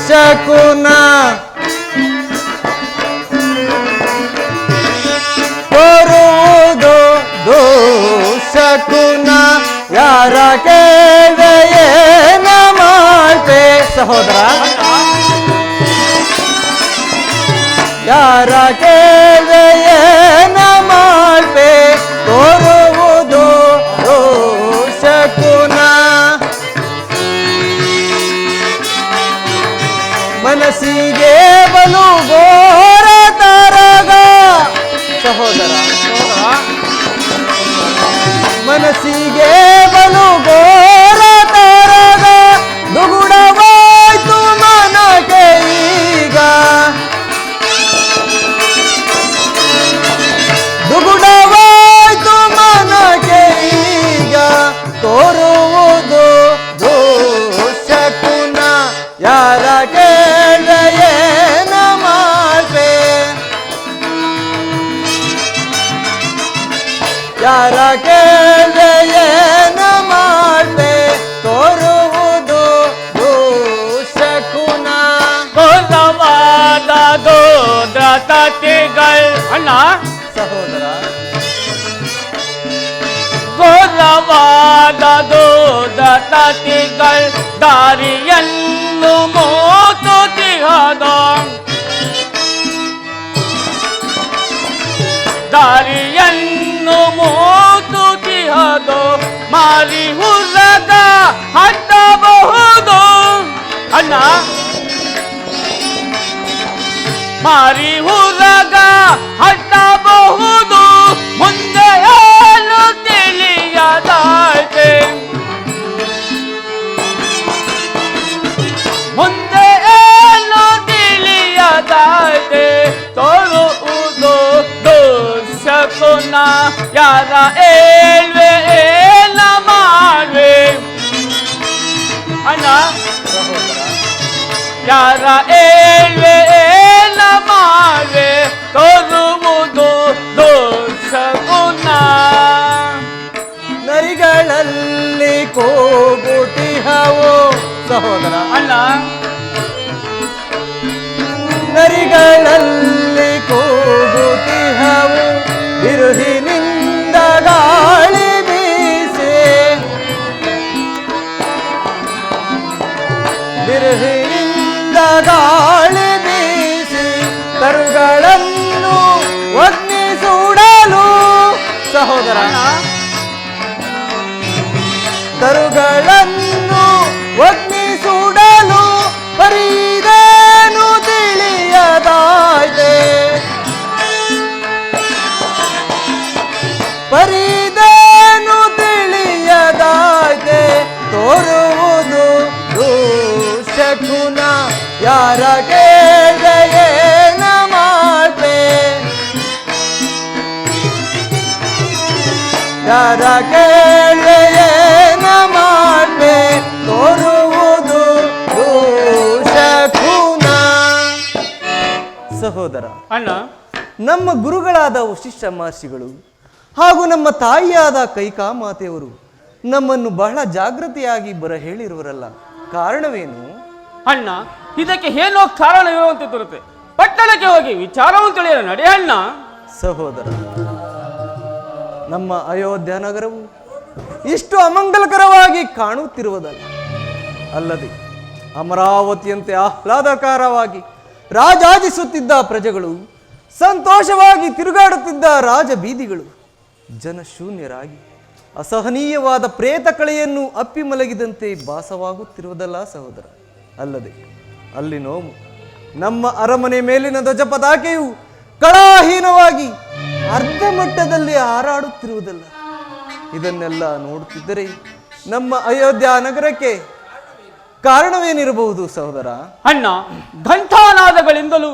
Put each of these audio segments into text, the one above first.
ಶಕುನ ತೋರುವುದು ದುಶಕುನ ಯಾರ ಕೇಳಿದೆಯೇನ ಮಾಡ್ತೆ ಸಹೋದರ ಯಾರ ಕೇಳಿದೆಯೇನ ಮಾಡ್ತೆ ತೋರುವುದು ದುಶಕುನ ಮನಸ್ಸಿಗೆ ಬಲು ಘೋರ ತರಗ ಸಹೋದರ ಮನಸ್ಸಿಗೆ ಬಲು ಘೋರ ತರಗ ದುಗುಡವಾಯ್ತು ಮನಕ್ಕೆ ಈಗ ದುಗುಡವಾಯ್ತು ಮನಕ್ಕೆ ಈಗ ತೋರುವುದು ದುಶಕುನ ಯಾರ ಕೇಳಿದೆಯೇನ ಮಾಡ್ತೆ ಯಾರ ಕೇಳಿದೆಯೇನ ಮಾಡ್ತೆ ತೋರುವುದು ದುಶಕುನ ಘೋರವಾದ ದುರ್ದತಿಗಳು ಅಣ್ಣ ಸಹೋದರ ಘೋರವಾದ ದುರ್ದತಿಗಳು ದಾರಿಯನ್ನು ಮೋತುತ್ತಿಹದ ದಾರಿಯನ್ನು ಮೋತುತ್ತಿಹದು ಮಾರಿ ಹುಲ್ಲದ ಹತ್ತಬಹುದು ಅಣ್ಣ ಮಾರಿ ಹುಲ್ಲದ ಹತ್ತಬಹುದು ಮುಂದೆ ಏನು ತಿಳಿಯದಾಯ್ತೆ ಮುಂದೆ ಏನು ತಿಳಿಯದಾಯ್ತೆ ತೋರುವುದು ದುಶಕುನ ಯಾರ ಏಳ್ವೆ ಏನ ಮಾಡ್ವೆ ಅಣ್ಣ ಯಾರ ಏಳ್ವೆ ಏನ ಮಾಡ್ವೆ ತೋರುವುದು ದುಶಕುನ ನರಿಗಳಲ್ಲಿ ಕೂಗುತ್ತಿಹವು ಸಹೋದರ ಅಣ್ಣ ನರಿಗಳಲ್ಲಿ ಕೂಗುತ್ತಿಹವು ಬಿರುಹಿನಿಂದ ಗಾಳಿ ಬೀಸೆ ಬಿರುಹಿನಿಂದ ಗಾಳಿ ಬೀಸಿ ತರುಗಳನ್ನು ಅಗ್ನಿ ಸುಡಲು ಸಹೋದರ ತರುಗಳನ್ನು ಅಗ್ನಿ ಸುಡಲು ಪರಿದೇನು ತಿಳಿಯದಾಯ್ತೆ ಪರಿದೇನು ತಿಳಿಯದಾಯ್ತೆ ತೋರುವುದು ದುಶಕುನ ಯಾರ ಕೇಳಿದೆಯೇನ ಮಾಡ್ತೆ ಯಾರ ಕೇಳಿದೆಯೇನ ಮಾಡ್ತೆ ತೋರುವುದು ದುಶಕುನ ಸಹೋದರ ಅಣ್ಣ ನಮ್ಮ ಗುರುಗಳಾದ ವಶಿಷ್ಠ ಮಹರ್ಷಿಗಳು ಹಾಗೂ ನಮ್ಮ ತಾಯಿಯಾದ ಕೈಕಾಮಾತೆಯವರು ನಮ್ಮನ್ನು ಬಹಳ ಜಾಗೃತಿಯಾಗಿ ಬರ ಹೇಳಿರುವರಲ್ಲ, ಕಾರಣವೇನು? ಅಣ್ಣ ಇದಕ್ಕೆ ಏನೋ ಕಾರಣ ಇರುವಂತೆ ತೋರುತ್ತೆ. ಪಟ್ಟಣಕ್ಕೆ ಹೋಗಿ ವಿಚಾರವನ್ನು ತಿಳಿಯಲು ನಡೆ ಅಣ್ಣ. ಸಹೋದರ, ನಮ್ಮ ಅಯೋಧ್ಯ ನಗರವು ಇಷ್ಟು ಅಮಂಗಲಕರವಾಗಿ ಕಾಣುತ್ತಿರುವುದಲ್ಲ, ಅಲ್ಲದೆ ಅಮರಾವತಿಯಂತೆ ಆಹ್ಲಾದಕರವಾಗಿ ರಾಜಾಜಿಸುತ್ತಿದ್ದ ಪ್ರಜೆಗಳು, ಸಂತೋಷವಾಗಿ ತಿರುಗಾಡುತ್ತಿದ್ದ ರಾಜ ಬೀದಿಗಳು ಜನಶೂನ್ಯರಾಗಿ ಅಸಹನೀಯವಾದ ಪ್ರೇತ ಕಳೆಯನ್ನು ಅಪ್ಪಿ ಮಲಗಿದಂತೆ ಭಾಸವಾಗುತ್ತಿರುವುದಲ್ಲ ಸಹೋದರ. ಅಲ್ಲದೆ ಅಲ್ಲಿ ನೋವು ನಮ್ಮ ಅರಮನೆ ಮೇಲಿನ ಧ್ವಜ ಪತಾಕೆಯು ಕಳಾಹೀನವಾಗಿ ಅರ್ಧ ಮಟ್ಟದಲ್ಲಿ ಹಾರಾಡುತ್ತಿರುವುದಲ್ಲ. ಇದನ್ನೆಲ್ಲ ನೋಡುತ್ತಿದ್ದರೆ ನಮ್ಮ ಅಯೋಧ್ಯ ನಗರಕ್ಕೆ ಕಾರಣವೇನಿರಬಹುದು ಸಹೋದರ? ಅಣ್ಣ, ಘಂಟಾನಾದಗಳಿಂದಲೂ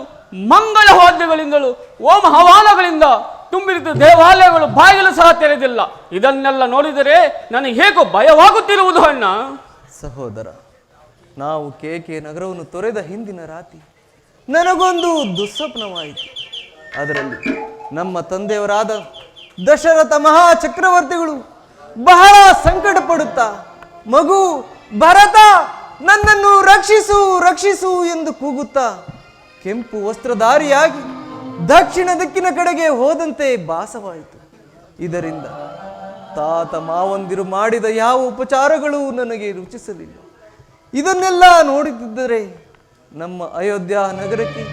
ಮಂಗಳ ವಾದ್ಯಗಳಿಂದಲೂ ಓಂ ಹವಾನಗಳಿಂದ ತುಂಬಿರಿದ ದೇವಾಲಯಗಳು ಬಾಗಿಲು ಸಹ ತೆರೆದಿಲ್ಲ. ಇದನ್ನೆಲ್ಲ ನೋಡಿದರೆ ನನಗೆ ಹೇಗೋ ಭಯವಾಗುತ್ತಿರುವುದು ಅಣ್ಣ. ಸಹೋದರ, ನಾವು ಕೇಕೆ ನಗರವನ್ನು ತೊರೆದ ಹಿಂದಿನ ರಾತ್ರಿ ನನಗೊಂದು ದುಸ್ವಪ್ನವಾಯಿತು. ಅದರಲ್ಲಿ ನಮ್ಮ ತಂದೆಯವರಾದ ದಶರಥ ಮಹಾ ಚಕ್ರವರ್ತಿಗಳು ಬಹಳ ಸಂಕಟ ಪಡುತ್ತಾ, ಮಗು ಭರತ ನನ್ನನ್ನು ರಕ್ಷಿಸು ರಕ್ಷಿಸು ಎಂದು ಕೂಗುತ್ತಾ ಕೆಂಪು ವಸ್ತ್ರಧಾರಿಯಾಗಿ ದಕ್ಷಿಣ ದಿಕ್ಕಿನ ಕಡೆಗೆ ಹೋದಂತೆ ಭಾಸವಾಯಿತು. ಇದರಿಂದ ತಾತ ಮಾವಂದಿರು ಮಾಡಿದ ಯಾವ ಉಪಚಾರಗಳು ನನಗೆ ರುಚಿಸಲಿಲ್ಲ. ಇದನ್ನೆಲ್ಲ ನೋಡುತ್ತಿದ್ದರೆ ನಮ್ಮ ಅಯೋಧ್ಯ ನಗರಕ್ಕೆ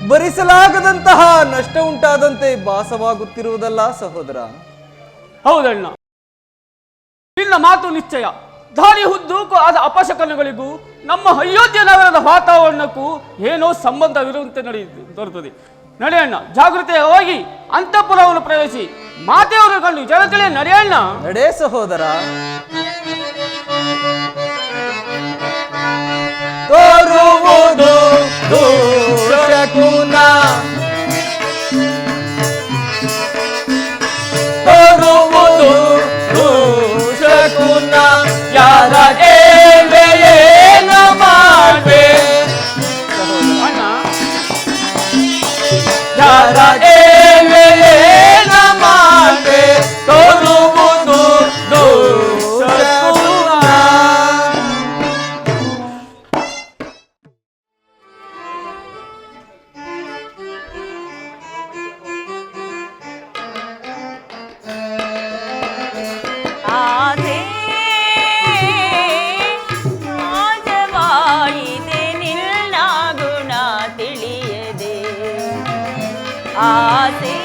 ಭರಿಸಲಾಗದಂತಹ ನಷ್ಟ ಉಂಟಾದಂತೆ ಭಾಸವಾಗುತ್ತಿರುವುದಲ್ಲ ಸಹೋದರ. ಹೌದಣ್ಣ, ನಿನ್ನ ಮಾತು ನಿಶ್ಚಯ. ದಾರಿ ಹುದ್ದೂಕು ಆದ ಅಪಶಕನಗಳಿಗೂ ನಮ್ಮ ಅಯೋಧ್ಯ ನಗರದ ವಾತಾವರಣಕ್ಕೂ ಏನೋ ಸಂಬಂಧವಿರುವಂತೆ ತೋರುತ್ತದೆ. ನಡೆಯಣ್ಣ, ಜಾಗೃತೆಯಾಗಿ ಅಂತಃಪುರವನ್ನು ಪ್ರವೇಶಿ ಮಾತೆಯವರು ಕಂಡು ಜನತೆಯೇ ನಡೆಯಣ್ಣ. ನಡೆ ಸಹೋದರ. ತೋರುವುದು ದೋಷಗುಣ, ತೋರುವುದು ದೋಷಗುಣ, ಯಾರ ಏನ ಮಾಡ್ಬೇ ಅಣ್ಣ, ಯಾರ ಏನ ಮಾಡ್ಬೇ ತೋರುವುದು ದೋಷಗುಣ. ಆಸೆ ಆಜವಾಯಿತಿನಿಲ್ಲ ಗುಣ ತಿಳಿಯದೆ, ಆಸೆ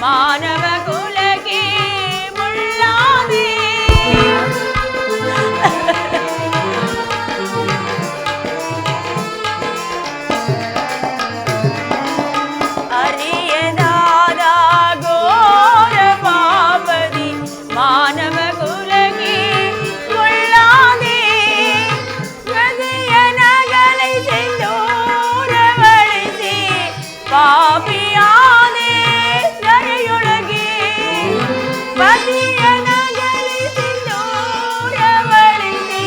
ಮಾನವ ಕುಲಕ್ಕೆ ಮುಳ್ಳಾದೆ, ಅರಿಯದಾದ ಘೋರ ಪಾಪದಿ ಮಾನವ ಕುಲಕ್ಕೆ ಮುಳ್ಳಾದೆ, ಹೃದಯ ನಗಲಿಸಿ ದೂರವಳಿಸಿ ಪಾಪಿಯಾದೆ, ಪತಿಯನಗಲಿಸಿ ದೂರವಳಿಸಿ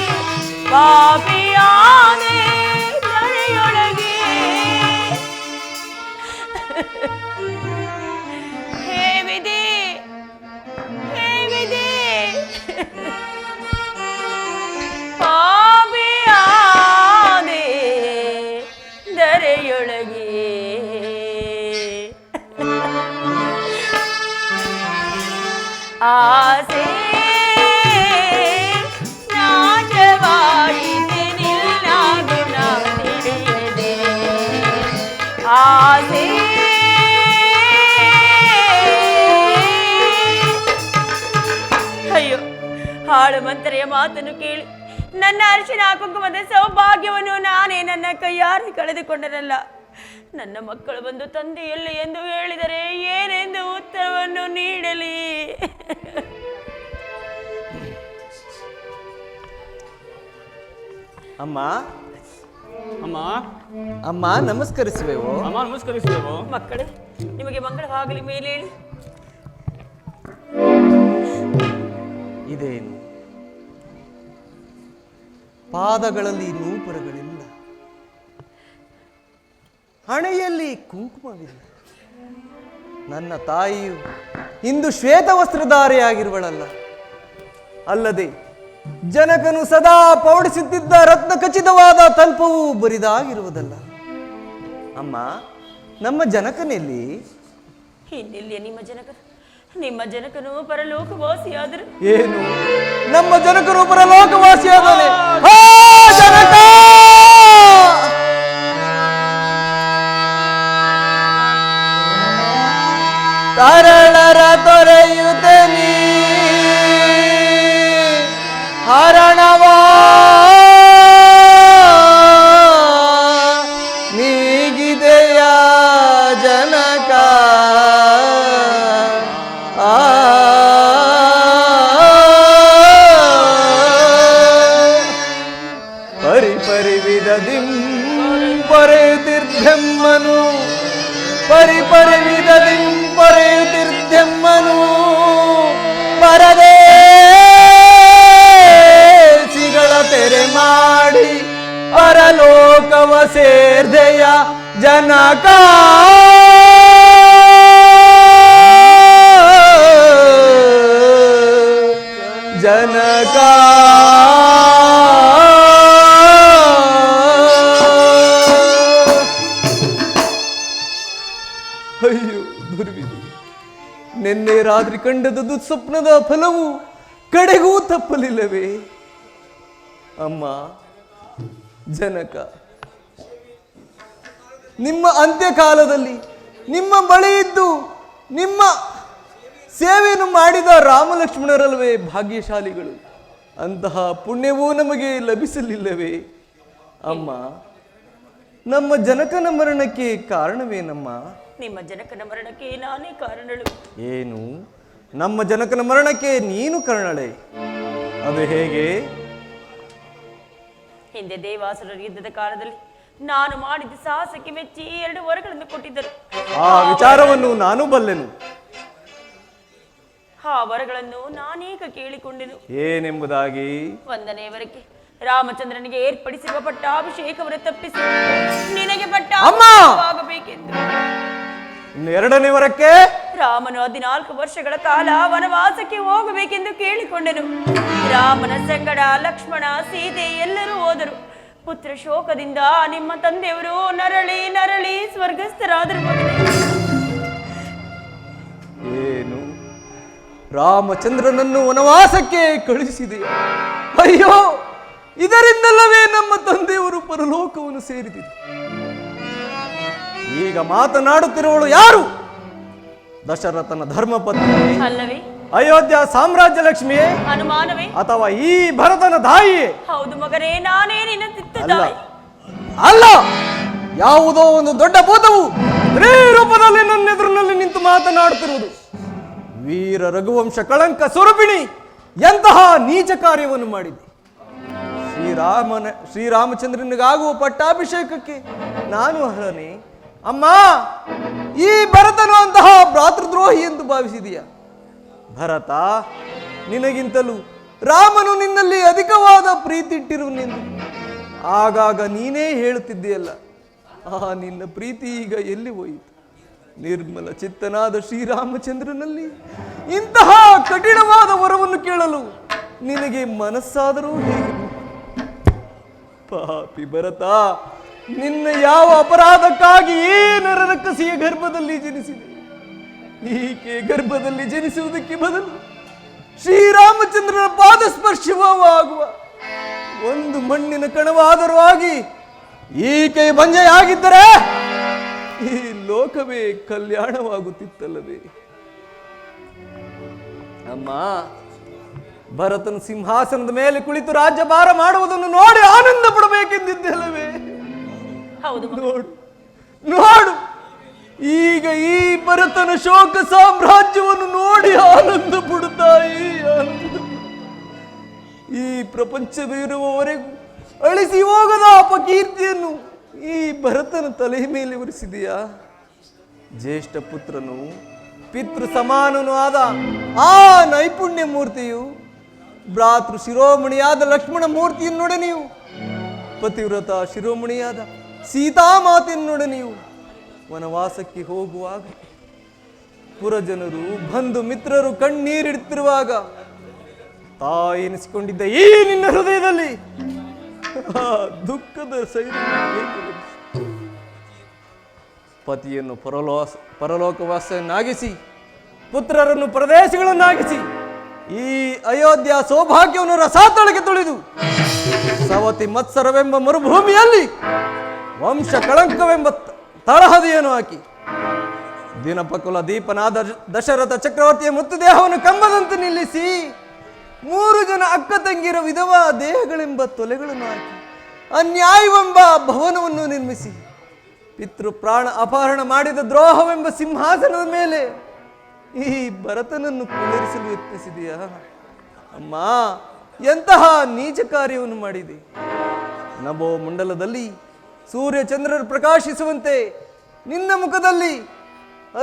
ಪಾಪಿಯಾದೆ ಧರೆಯೊಳಗೆ. ಹೇ ವಿಧಿ, ಹೇ ವಿಧಿ, ಪಾಪಿಯಾದೆ ಧರೆಯೊಳಗೆ. ಆಸೆ ನಾಶವಾಯಿತಿನಿಲ್ಲ ಗುಣ ತಿಳಿಯದೆ, ಆಸೆ ಅಯ್ಯೋ, ಹಾಳು ಮಂತ್ರೆಯ ಮಾತನ್ನು ಕೇಳಿ ನನ್ನ ಅರಿಶಿನ ಕುಂಕುಮದ ಸೌಭಾಗ್ಯವನ್ನು ನಾನೇ ನನ್ನ ಕೈಯಾರೆ ಕಳೆದುಕೊಂಡರಲ್ಲ. ನನ್ನ ಮಕ್ಕಳು ಬಂದು ತಂದೆ ಎಲ್ಲಿ ಎಂದು ಹೇಳಿದರೆ ಏನೆಂದು ಉತ್ತರವನ್ನು ನೀಡಲಿ? ಅಮ್ಮ ಅಮ್ಮ, ಅಮ್ಮ ನಮಸ್ಕರಿಸುವೆವು. ಅಮ್ಮ ನಮಸ್ಕರಿಸುವೆವು. ಮಕ್ಕಳೇ, ನಿಮಗೆ ಮಂಗಳವಾಗಲಿ ಮೇಲೆ ಹೇಳಿ. ಇದೇನು ಪಾದಗಳಲ್ಲಿ ನೂಪುರಗಳಿಲ್ಲ, ಹಣೆಯಲ್ಲಿ ಕುಂಕುಮವಿಲ್ಲ. ನನ್ನ ತಾಯಿಯು ಇಂದು ಶ್ವೇತ ವಸ್ತ್ರಧಾರಿಯಾಗಿರುವಳಲ್ಲ. ಅಲ್ಲದೆ ಜನಕನು ಸದಾ ಪೌಡಿಸುತ್ತಿದ್ದ ರತ್ನ ಖಚಿತವಾದ ತಲ್ಪವು ಬರಿದಾಗಿರುವುದಲ್ಲ. ಅಮ್ಮ, ನಮ್ಮ ಜನಕನೆಲ್ಲಿ? ಇನ್ನೆಲ್ಲಿಯ ನಿಮ್ಮ ಜನಕ? ನಿಮ್ಮ ಜನಕನು ಪರಲೋಕವಾಸಿಯಾದರು. ಏನು ನಮ್ಮ ಜನಕನು ಪರಲೋಕವಾಸಿಯಾದನೆ? ಜನಕ ತರಳರ ತೊರೆಯುತ್ತ ನೀ ಹರಣವಾ ನೀಗಿದೆಯ ಜನಕ. ಪೊರೆಯುತ್ತಿರ್ಧೆಮ್ಮನು ಪರಿಪರಿ ವಿಧದಿಂ ಪೊರೆಯುತ್ತಿರ್ಧೆಮ್ಮನು ಪರದೇಶಿಗಳ ತೆರೆ ಮಾಡಿ ಪರಲೋಕವ ಸೇರ್ದೆಯ ಜನಕ ಜನಕ ಅಯ್ಯೋ ದುರ್ವಿಧಿ, ನಿನ್ನೆ ರಾತ್ರಿ ಕಂಡದ ದುಸ್ವಪ್ನದ ಫಲವು ಕಡೆಗೂ ತಪ್ಪಲಿಲ್ಲವೇ ಅಮ್ಮ ಜನಕ? ನಿಮ್ಮ ಅಂತ್ಯಕಾಲದಲ್ಲಿ ನಿಮ್ಮ ಬಳಿ ಇದ್ದು ನಿಮ್ಮ ಸೇವೆಯನ್ನು ಮಾಡಿದ ರಾಮಲಕ್ಷ್ಮಣರಲ್ವೇ ಭಾಗ್ಯಶಾಲಿಗಳು? ಅಂತಹ ಪುಣ್ಯವೂ ನಮಗೆ ಲಭಿಸಲಿಲ್ಲವೇ ಅಮ್ಮ? ನಮ್ಮ ಜನಕನ ಮರಣಕ್ಕೆ ಕಾರಣವೇನಮ್ಮ? ನಿಮ್ಮ ಜನಕನ ಮರಣಕ್ಕೆ ನಾನೇ ಕಾರಣಳು. ಏನು, ನಮ್ಮ ಜನಕನ ಮರಣಕ್ಕೆ ನೀನು ಕಾರಣಳೆ? ಅದು ಹೇಗೆ? ಹಿಂದೆ ದೇವಾಸುರರ ಯುದ್ಧದ ಕಾಲದಲ್ಲಿ ನಾನು ಮಾಡಿದ ಸಾಹಸಕ್ಕೆ ಮೆಚ್ಚಿ 2 ವರಗಳನ್ನು ಕೊಟ್ಟಿದ್ದರು. ಆ ವಿಚಾರವನ್ನು ನಾನು ಬಲ್ಲೆನು. ಆ ವರಗಳನ್ನು ನಾನೀಗ ಕೇಳಿಕೊಂಡೆನು. ಏನೆಂಬುದಾಗಿ? 1ನೇ ವರಕ್ಕೆ ರಾಮಚಂದ್ರನಿಗೆ ಏರ್ಪಡಿಸಿರುವ ಪಟ್ಟಾಭಿಷೇಕವನ್ನು ತಪ್ಪಿಸಿ ನಿನಗೆ ಅಮ್ಮ! ಪಟ್ಟಾಭಿಷೇಕವಾಗಬೇಕೆಂದು. 2ನೇ ವರಕ್ಕೆ ರಾಮನು 14 ವರ್ಷಗಳ ಕಾಲ ವನವಾಸಕ್ಕೆ ಹೋಗಬೇಕೆಂದು ಕೇಳಿಕೊಂಡೆನು. ರಾಮನ ಸಂಗಡ ಲಕ್ಷ್ಮಣ, ಸೀತೆ ಎಲ್ಲರೂ ಹೋದರು. ಪುತ್ರ ಶೋಕದಿಂದ ನಿಮ್ಮ ತಂದೆಯವರು ನರಳಿ ನರಳಿ ಸ್ವರ್ಗಸ್ಥರಾದರು. ಮಗನೇ, ಏನು, ರಾಮಚಂದ್ರನನ್ನು ವನವಾಸಕ್ಕೆ ಕಳುಹಿಸಿದೆಯಾ? ಅಯ್ಯೋ, ಇದರಿಂದಲ್ಲವೇ ನಮ್ಮ ತಂದೆಯವರು ಪರಲೋಕವನ್ನು ಸೇರಿದರು. ಈಗ ಮಾತನಾಡುತ್ತಿರುವಳು ಯಾರು? ದಶರಥನ ಧರ್ಮಪತ್ನಿ ಅಲ್ಲವೇ? ಅಯೋಧ್ಯ ಸಾಮ್ರಾಜ್ಯ ಲಕ್ಷ್ಮಿಯೇ? ಅನುಮಾನವೇ? ಅಥವಾ ಈ ಭರತನ ತಾಯಿಯೇ? ಹೌದು ಮಗನೇ, ನಾನೇ ನಿನ್ನ ತಿತ್ತ ಅಲ್ಲ ತಾಯಿ. ಅಲ್ಲ, ಯಾವುದೋ ಒಂದು ದೊಡ್ಡ ಭೂತವು ಸ್ತ್ರೀ ರೂಪದಲ್ಲಿ ನನ್ನೆದುರಿನಲ್ಲಿ ನಿಂತು ಮಾತನಾಡುತ್ತಿರುವುದು. ವೀರ ರಘುವಂಶ ಕಳಂಕ ಸ್ವರೂಪಿಣಿ, ಎಂತಹ ನೀಚ ಕಾರ್ಯವನ್ನು ಮಾಡಿದೆ. ಶ್ರೀರಾಮಚಂದ್ರನಿಗಾಗುವ ಪಟ್ಟಾಭಿಷೇಕಕ್ಕೆ ನಾನು ಅರ್ಹನೇ? ಅಮ್ಮ, ಈ ಭರತನು ಅಂತಹ ಭ್ರಾತೃದ್ರೋಹಿ ಎಂದು ಭಾವಿಸಿದೆಯಾ? ಭರತ, ನಿನಗಿಂತಲೂ ರಾಮನು ನಿನ್ನಲ್ಲಿ ಅಧಿಕವಾದ ಪ್ರೀತಿ ಇಟ್ಟಿರುವನೆಂದು ಆಗಾಗ ನೀನೇ ಹೇಳುತ್ತಿದ್ದೀಯಲ್ಲ. ಆ ನಿನ್ನ ಪ್ರೀತಿ ಈಗ ಎಲ್ಲಿ ಹೋಯಿತು? ನಿರ್ಮಲ ಚಿತ್ತನಾದ ಶ್ರೀರಾಮಚಂದ್ರನಲ್ಲಿ ಇಂತಹ ಕಠಿಣವಾದ ವರವನ್ನು ಕೇಳಲು ನಿನಗೆ ಮನಸ್ಸಾದರೂ ಹೇಗೆ? ಪಾಪಿ ಭರತ, ನಿನ್ನ ಯಾವ ಅಪರಾಧಕ್ಕಾಗಿ ಈ ನರರಕ್ಕಸಿಯ ಗರ್ಭದಲ್ಲಿ ಜನಿಸಿದೆ? ಈಕೆ ಗರ್ಭದಲ್ಲಿ ಜನಿಸುವುದಕ್ಕೆ ಬದಲು ಶ್ರೀರಾಮಚಂದ್ರನ ಪಾದ ಸ್ಪರ್ಶವಾಗುವ ಒಂದು ಮಣ್ಣಿನ ಕಣವಾದರೂ ಆಗಿ ಈಕೆ ಬಂಜೆಯಾಗಿದ್ದರೆ ಈ ಲೋಕವೇ ಕಲ್ಯಾಣವಾಗುತ್ತಿತ್ತಲ್ಲವೇ? ಅಮ್ಮ, ಭರತನ ಸಿಂಹಾಸನದ ಮೇಲೆ ಕುಳಿತು ರಾಜ್ಯಭಾರ ಮಾಡುವುದನ್ನು ನೋಡಿ ಆನಂದ ಪಡಬೇಕೆಂದಿದ್ದಲ್ಲವೇ? ಹೌದು ನೋಡು ನೋಡು, ಈಗ ಈ ಭರತನ ಶೋಕ ಸಾಮ್ರಾಜ್ಯವನ್ನು ನೋಡಿ ಆನಂದ ಪಡುತ್ತಾಯಿ, ಆನಂದ. ಈ ಪ್ರಪಂಚವಿರುವವರೆಗೂ ಅಳಿಸಿ ಹೋಗದ ಅಪಕೀರ್ತಿಯನ್ನು ಈ ಭರತನ ತಲೆ ಮೇಲೆ ಉರಿಸಿದೆಯಾ? ಜ್ಯೇಷ್ಠ ಪುತ್ರನು, ಪಿತೃ ಸಮಾನನು ಆದ ಆ ನೈಪುಣ್ಯ ಮೂರ್ತಿಯು, ಭ್ರಾತೃ ಶಿರೋಮಣಿಯಾದ ಲಕ್ಷ್ಮಣ ಮೂರ್ತಿಯನ್ನು ನೋಡಿ ನೀವು, ಪತಿವ್ರತ ಶಿರೋಮಣಿಯಾದ ಸೀತಾಮಾತೆಯನ್ನು ನೋಡಿ ನೀವು ವನವಾಸಕ್ಕೆ ಹೋಗುವಾಗ ಪುರಜನರು ಬಂಧು ಮಿತ್ರರು ಕಣ್ಣೀರಿಡುತ್ತಿರುವಾಗ ತಾಯಿ ಎನಿಸಿಕೊಂಡಿದ್ದ ಈ ನಿನ್ನ ಹೃದಯದಲ್ಲಿ ದುಃಖದ ಸೈನ್ಯ ಪತಿಯನ್ನು ಪರಲೋಕವಾಸನ್ನಾಗಿಸಿ ಪುತ್ರರನ್ನು ಪರದೇಶಗಳನ್ನಾಗಿಸಿ ಈ ಅಯೋಧ್ಯ ಸೌಭಾಗ್ಯವನ್ನು ರಸಾತಳಕ್ಕೆ ತುಳಿದು ಸವತಿ ಮತ್ಸರವೆಂಬ ಮರುಭೂಮಿಯಲ್ಲಿ ವಂಶ ಕಳಂಕವೆಂಬ ತಳಹದಿಯನ್ನು ಹಾಕಿ ದಿನಪಕುಲ ದೀಪನಾದ ದಶರಥ ಚಕ್ರವರ್ತಿಯ ಮುತ್ತು ದೇಹವನ್ನು ಕಂಬದಂತೆ ನಿಲ್ಲಿಸಿ 3 ಜನ ಅಕ್ಕ ತಂಗಿರ ವಿಧವಾ ದೇಹಗಳೆಂಬ ತೊಲೆಗಳನ್ನು ಹಾಕಿ ಅನ್ಯಾಯವೆಂಬ ಭವನವನ್ನು ನಿರ್ಮಿಸಿ ಪಿತೃ ಪ್ರಾಣ ಅಪಹರಣ ಮಾಡಿದ ದ್ರೋಹವೆಂಬ ಸಿಂಹಾಸನದ ಮೇಲೆ ಈ ಭರತನನ್ನು ಕುಳ್ಳಿರಿಸಲು ಯತ್ನಿಸಿದೆಯಾ? ಅಮ್ಮ, ಎಂತಹ ನೀಚ ಕಾರ್ಯವನ್ನು ಮಾಡಿದೆ. ನಭೋ ಮಂಡಲದಲ್ಲಿ ಸೂರ್ಯ ಚಂದ್ರರು ಪ್ರಕಾಶಿಸುವಂತೆ ನಿನ್ನ ಮುಖದಲ್ಲಿ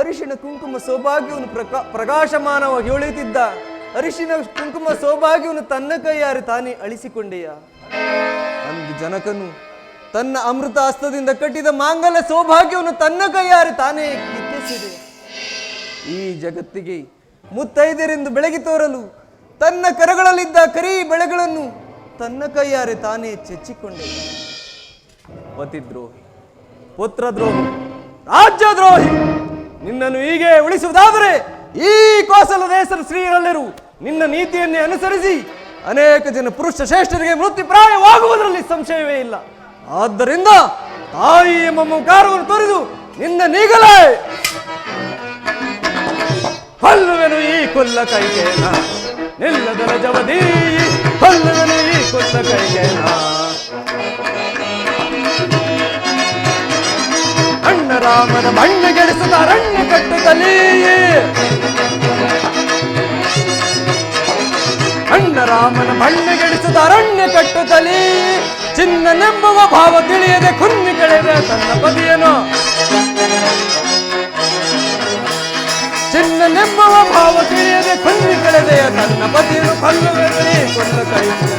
ಅರಿಶಿನ ಕುಂಕುಮ ಸೌಭಾಗ್ಯವನ್ನು ಪ್ರಕಾಶಮಾನವಾಗಿ ಹೊಳೆಯುತ್ತಿದ್ದ ಅರಿಶಿನ ಕುಂಕುಮ ಸೌಭಾಗ್ಯವನ್ನು ತನ್ನ ಕೈಯಾರೆ ತಾನೇ ಅಳಿಸಿಕೊಂಡೆಯ. ಅಂದು ಜನಕನು ತನ್ನ ಅಮೃತ ಹಸ್ತದಿಂದ ಕಟ್ಟಿದ ಮಾಂಗಲ್ಯ ಸೌಭಾಗ್ಯವನ್ನು ತನ್ನ ಕೈಯಾರೆ ತಾನೇ ಕಿತ್ತಿಸಿದೆ. ಈ ಜಗತ್ತಿಗೆ ಮುತ್ತೈದರೆಂದು ಬೆಳಗಿ ತೋರಲು ತನ್ನ ಕರಗಳಲ್ಲಿದ್ದ ಕರಿ ಬೆಳೆಗಳನ್ನು ತನ್ನ ಕೈಯಾರೆ ತಾನೇ ಚೆಚ್ಚಿಕೊಂಡೆ. ಪತಿದ್ರೋಹಿ, ಪುತ್ರದ್ರೋಹಿ, ರಾಜ್ಯದ್ರೋಹಿ, ನಿನ್ನನ್ನು ಹೀಗೆ ಉಳಿಸುವುದಾದರೆ ಈ ಕೋಸಲ ದೇಶದ ಸ್ತ್ರೀಯರೆಲ್ಲರೂ ನಿನ್ನ ನೀತಿಯನ್ನೇ ಅನುಸರಿಸಿ ಅನೇಕ ಜನ ಪುರುಷ ಶ್ರೇಷ್ಠರಿಗೆ ಮೃತ್ಯುಪ್ರಾಯವಾಗುವುದರಲ್ಲಿ ಸಂಶಯವೇ ಇಲ್ಲ. ಆದ್ದರಿಂದ ತಾಯಿ ಎಂಬ ಮಮಕಾರವನ್ನು ತೊರೆದು ನಿನ್ನ ನೀಗಲೇ ಕೊಲ್ಲುವೆನು ಈ ಕೊಲ್ಲ ಕೈಗೇನ, ನಿಲ್ಲದರ ಜವದಿ ಕೊಲ್ಲುವೆನು ಈ ಕೊಲ್ಲ ಕೈಗೇನ. ಅಣ್ಣ ರಾಮನ ಬಣ್ಣಗೆಡಿಸುತ್ತ ಅರಣ್ಯ ಕಟ್ಟುತ್ತಲೇ, ಅಣ್ಣ ರಾಮನ ಬಣ್ಣಗೆಡಿಸುತ್ತ ಅರಣ್ಯ ಕಟ್ಟುತ್ತಲೇ, ಚಿನ್ನನೆಂಬುವ ಭಾವ ತಿಳಿಯದೆ ಕುನ್ನಿ ಕೆಳೆದ ತನ್ನ ಪತಿಯನು. ಚಿನ್ನನೆಂಬುವ ಭಾವ ತಿಳಿಯದೆ ಕುನ್ನಿ ಕೆಳೆದೆಯ ತನ್ನ ಪತಿಯನು. ಕೊಲ್ಲುವೆನು ಕೊಂದ ಕೈಗೆ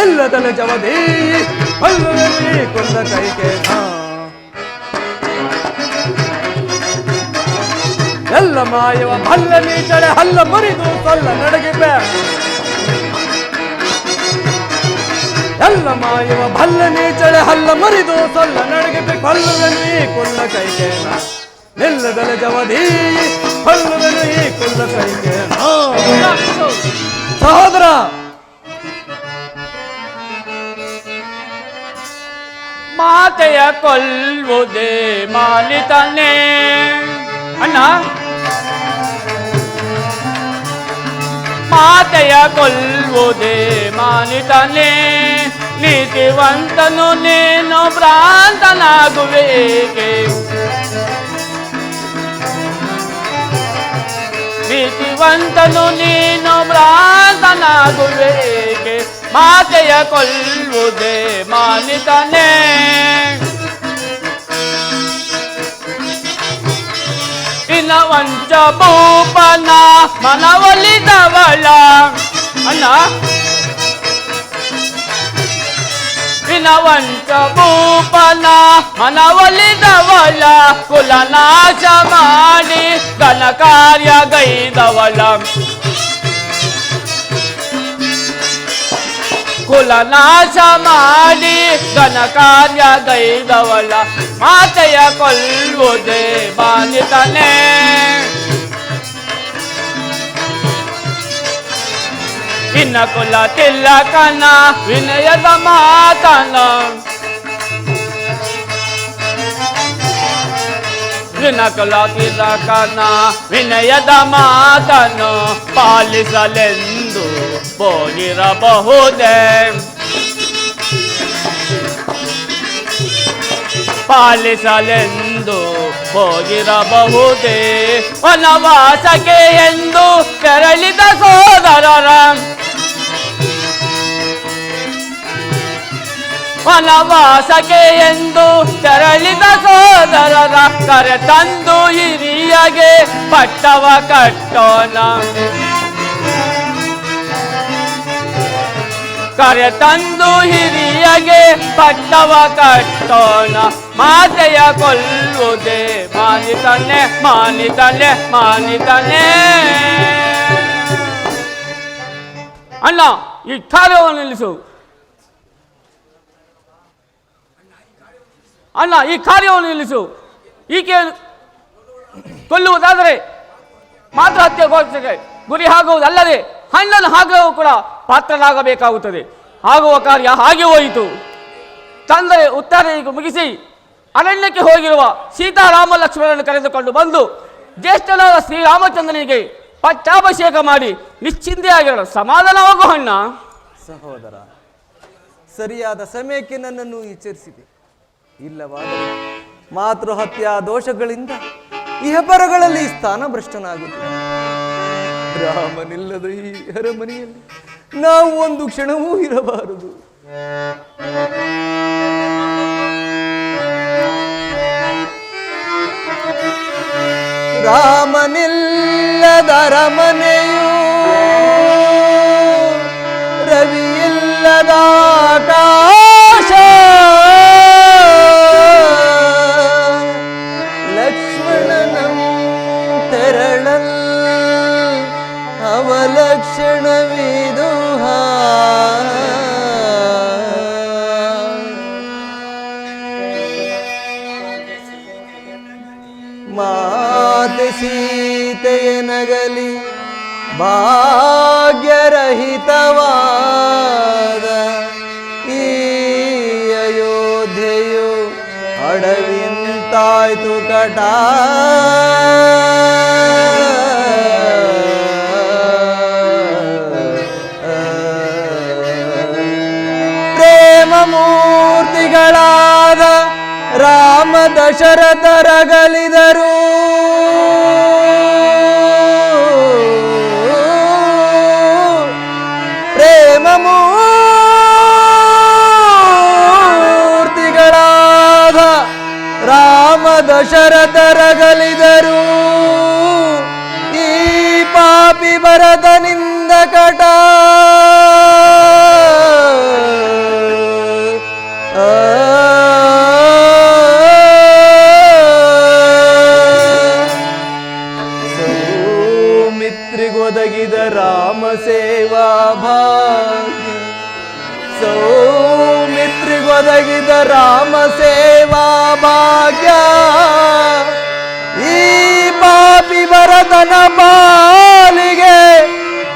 ಎಲ್ಲದಲ ಜವದಿ ಕೊಲ್ಲುವೆನು ಕೊಂದ ಕೈಗೆ. ಎಲ್ಲ ಮಾಯವ ಭಲ್ಲ ನೀಚಳೆ ಹಲ್ಲ ಮುರಿದು ಸೊಲ್ಲ ನಡಗಿಬೆ. ಎಲ್ಲ ಮಾಯವ ಭಲ್ಲ ನೀಚಳೆ ಹಲ್ಲ ಮುರಿದು ಸೊಲ್ಲ ನಡಗಿಬೆ. ಕೊಲ್ಲುವೆನು ಈ ಕೊಲ್ಲ ಕೈಗೇನ, ನಿಲ್ಲದಲ ಜವದಿ ಕೊಲ್ಲುವೆನು ಈ ಕೊಲ್ಲ ಕೈಗೇನ. ಸಹೋದರ, ಮಾತೆಯ ಕೊಲ್ಲುವುದೇ ಮಾಲಿತನೇ. ಅಣ್ಣ, ಮಾತೆಯ ಕೊಲ್ಲುವುದೇ ಮಾನಿತನೇ, ನೀತಿವಂತನು ನೀನು ಭ್ರಾಂತನಾಗುವೇಕೆ. ನೀತಿವಂತನು ನೀನು ಭ್ರಾಂತನಾಗುವೇಕೆ. ಮಾತೆಯ ಕೊಲ್ಲುವುದೇ ಮಾನಿತನೇ. ವಂಚ ಭೂಪನ ಮನವೊಲಿದವಳ. ಅಣ್ಣ, ವಂಚ ಭೂಪನ ಮನವೊಲಿದವಳ, ಕುಲನಾಶ ಮಾಡಿ ಘನ ಕಾರ್ಯಗೈದವಳ. ಕುಲನಾಶ ಮಾಡಿ ಘನ ಕಾರ್ಯಗೈದವಳ. ಮಾತೆಯ ಕೊಲ್ಲುವುದೇ ಮಾನಿತನೇ. ಇನ್ನ ಕುಲ ತಿಲಕನ ವಿನಯದ ಮಾತನ, ಇನ್ನ ಕುಲ ತಿಲಕನ ವಿನಯದ ಮಾತನು ಪಾಲಿಸಲೆಂದು ಹೋಗಿರಬಹುದೇ. ಪಾಲಿಸಲೆಂದು ಹೋಗಿರಬಹುದೇ. ವನವಾಸಕ್ಕೆ ಎಂದು ತೆರಳಿದ ಸೋದರರ, ವನವಾಸಕ್ಕೆ ಎಂದು ತೆರಳಿದ ಸೋದರರ, ಕರೆ ತಂದು ಹಿರಿಯಗೆ ಪಟ್ಟವ ಕಟ್ಟೋಣ. ಕರೆ ತಂದು ಹಿರಿಯಗೆ ಪಟ್ಟವ ಕಟ್ಟೋಣ. ಮಾತೆಯ ಕೊಲ್ಲುವುದೇ ಮಾನಿತನೆ, ಮಾನಿತನೆ, ಮಾನಿತನೆ. ಅಣ್ಣ, ಈ ಕಾರ್ಯವನ್ನು ನಿಲ್ಲಿಸು. ಅಣ್ಣ, ಈ ಕಾರ್ಯವನ್ನು ನಿಲ್ಲಿಸು. ಈಕೆ ಕೊಲ್ಲುವುದಾದರೆ ಮಾತ್ರ ಹತ್ಯೆ ಘೋಷಣೆಗೆ ಗುರಿ ಆಗುವುದಲ್ಲದೆ ಹಣ್ಣನ್ನು ಹಾಕಲು ಕೂಡ ಪಾತ್ರನಾಗಬೇಕಾಗುತ್ತದೆ. ಆಗುವ ಕಾರ್ಯ ಹಾಗೆ ಹೋಯಿತು. ತಂದೆ ಉತ್ತರೆಯನ್ನು ಮುಗಿಸಿ ಅರಣ್ಯಕ್ಕೆ ಹೋಗಿರುವ ಸೀತಾರಾಮ ಲಕ್ಷ್ಮಣರನ್ನು ಕರೆದುಕೊಂಡು ಬಂದು ಜ್ಯೇಷ್ಠನಾದ ಶ್ರೀರಾಮಚಂದ್ರನಿಗೆ ಪಟ್ಟಾಭಿಷೇಕ ಮಾಡಿ ನಿಶ್ಚಿಂತೆಯಾಗಿರಲು ಸಮಾಧಾನವಾಗುವ ಅಣ್ಣ. ಸಹೋದರ, ಸರಿಯಾದ ಸಮಯಕ್ಕೆ ನನ್ನನ್ನು ಎಚ್ಚರಿಸಿದೆ. ಇಲ್ಲವಾದರೆ ಮಾತೃಹತ್ಯಾ ದೋಷಗಳಿಂದ ಇಹಪರಗಳಲ್ಲಿ ಸ್ಥಾನಭ್ರಷ್ಟನಾಗುತ್ತದೆ. ರಾಮನಿಲ್ಲದ ಈ ಅರಮನೆಯಲ್ಲಿ ನಾವು ಒಂದು ಕ್ಷಣವೂ ಇರಬಾರದು. ರಾಮನಿಲ್ಲದರ ಮನೆಯು ರವಿಯಿಲ್ಲದ ಆಕಾಶ ಲಕ್ಷ್ಮಣನಂ ತೆರಳಲ್ ಅವಲಕ್ಷಣವಿದುಹ ಮಾತೆ ಸೀತೆಯ ನಗಲಿ ಭಾಗ್ಯರಹಿತವಾದ ಈ ಅಯೋಧ್ಯೆಯು ಅಡವಿಂತಾಯ್ತು ಕಟ ಪ್ರೇಮ ಮೂರ್ತಿಗಳಾದ ರಾಮ ದಶರಥರಗಲಿದರು ಪ್ರೇಮ ಮೂರ್ತಿಗಳಾದ ರಾಮ ದಶರಥರಗಲಿದರು ಈ ಪಾಪಿ ಭರತನಿಂದ ಕಟ ಸೌಮಿತ್ರಿಗೊದಗಿದ ರಾಮ ಸೇವಾ ಭಾಗ್ಯ ಸೌಮಿತ್ರಿಗೊದಗಿದ ರಾಮ ಸೇವಾ ಭಾಗ್ಯ ಈ ಪಾಪಿ ಭರತನ ಪಾಲಿಗೆ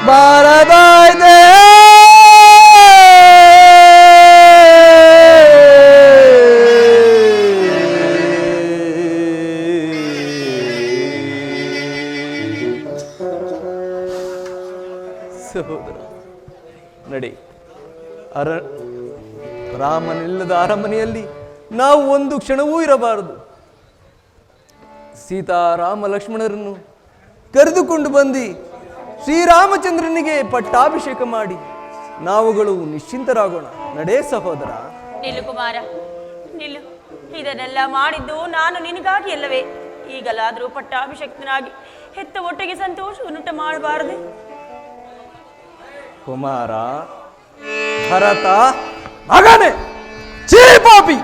ಬಾರದಾಯ್ದೆ ಸಹೋದರ ನಡಿ ರಾಮನಿಲ್ಲದ ಅರಮನೆಯಲ್ಲಿ ನಾವು ಒಂದು ಕ್ಷಣವೂ ಇರಬಾರದು. ಸೀತಾರಾಮ ಲಕ್ಷ್ಮಣರನ್ನು ಕರೆದುಕೊಂಡು ಬಂದು ಶ್ರೀರಾಮಚಂದ್ರನಿಗೆ ಪಟ್ಟಾಭಿಷೇಕ ಮಾಡಿ ನಾವುಗಳು ನಿಶ್ಚಿಂತರಾಗೋಣ. ನಡೇ ಸಹೋದರ. ನಿಲ್ಲು ಕುಮಾರ ನಿಲ್ಲು. ಇದನ್ನೆಲ್ಲ ಮಾಡಿದ್ದು ನಾನು ನಿನಗಾಗಿ ಅಲ್ಲವೇ? ಈಗಲಾದರೂ ಪಟ್ಟಾಭಿಷೇಕ್ತನಾಗಿ ಹೆತ್ತ ಒಟ್ಟಿಗೆ ಸಂತೋಷವನ್ನುಂಟು ಮಾಡಬಾರದೆ? ಕುಮಾರ ಭರತ ಮಗನೇ ಛೀ ಪಾಪಿ,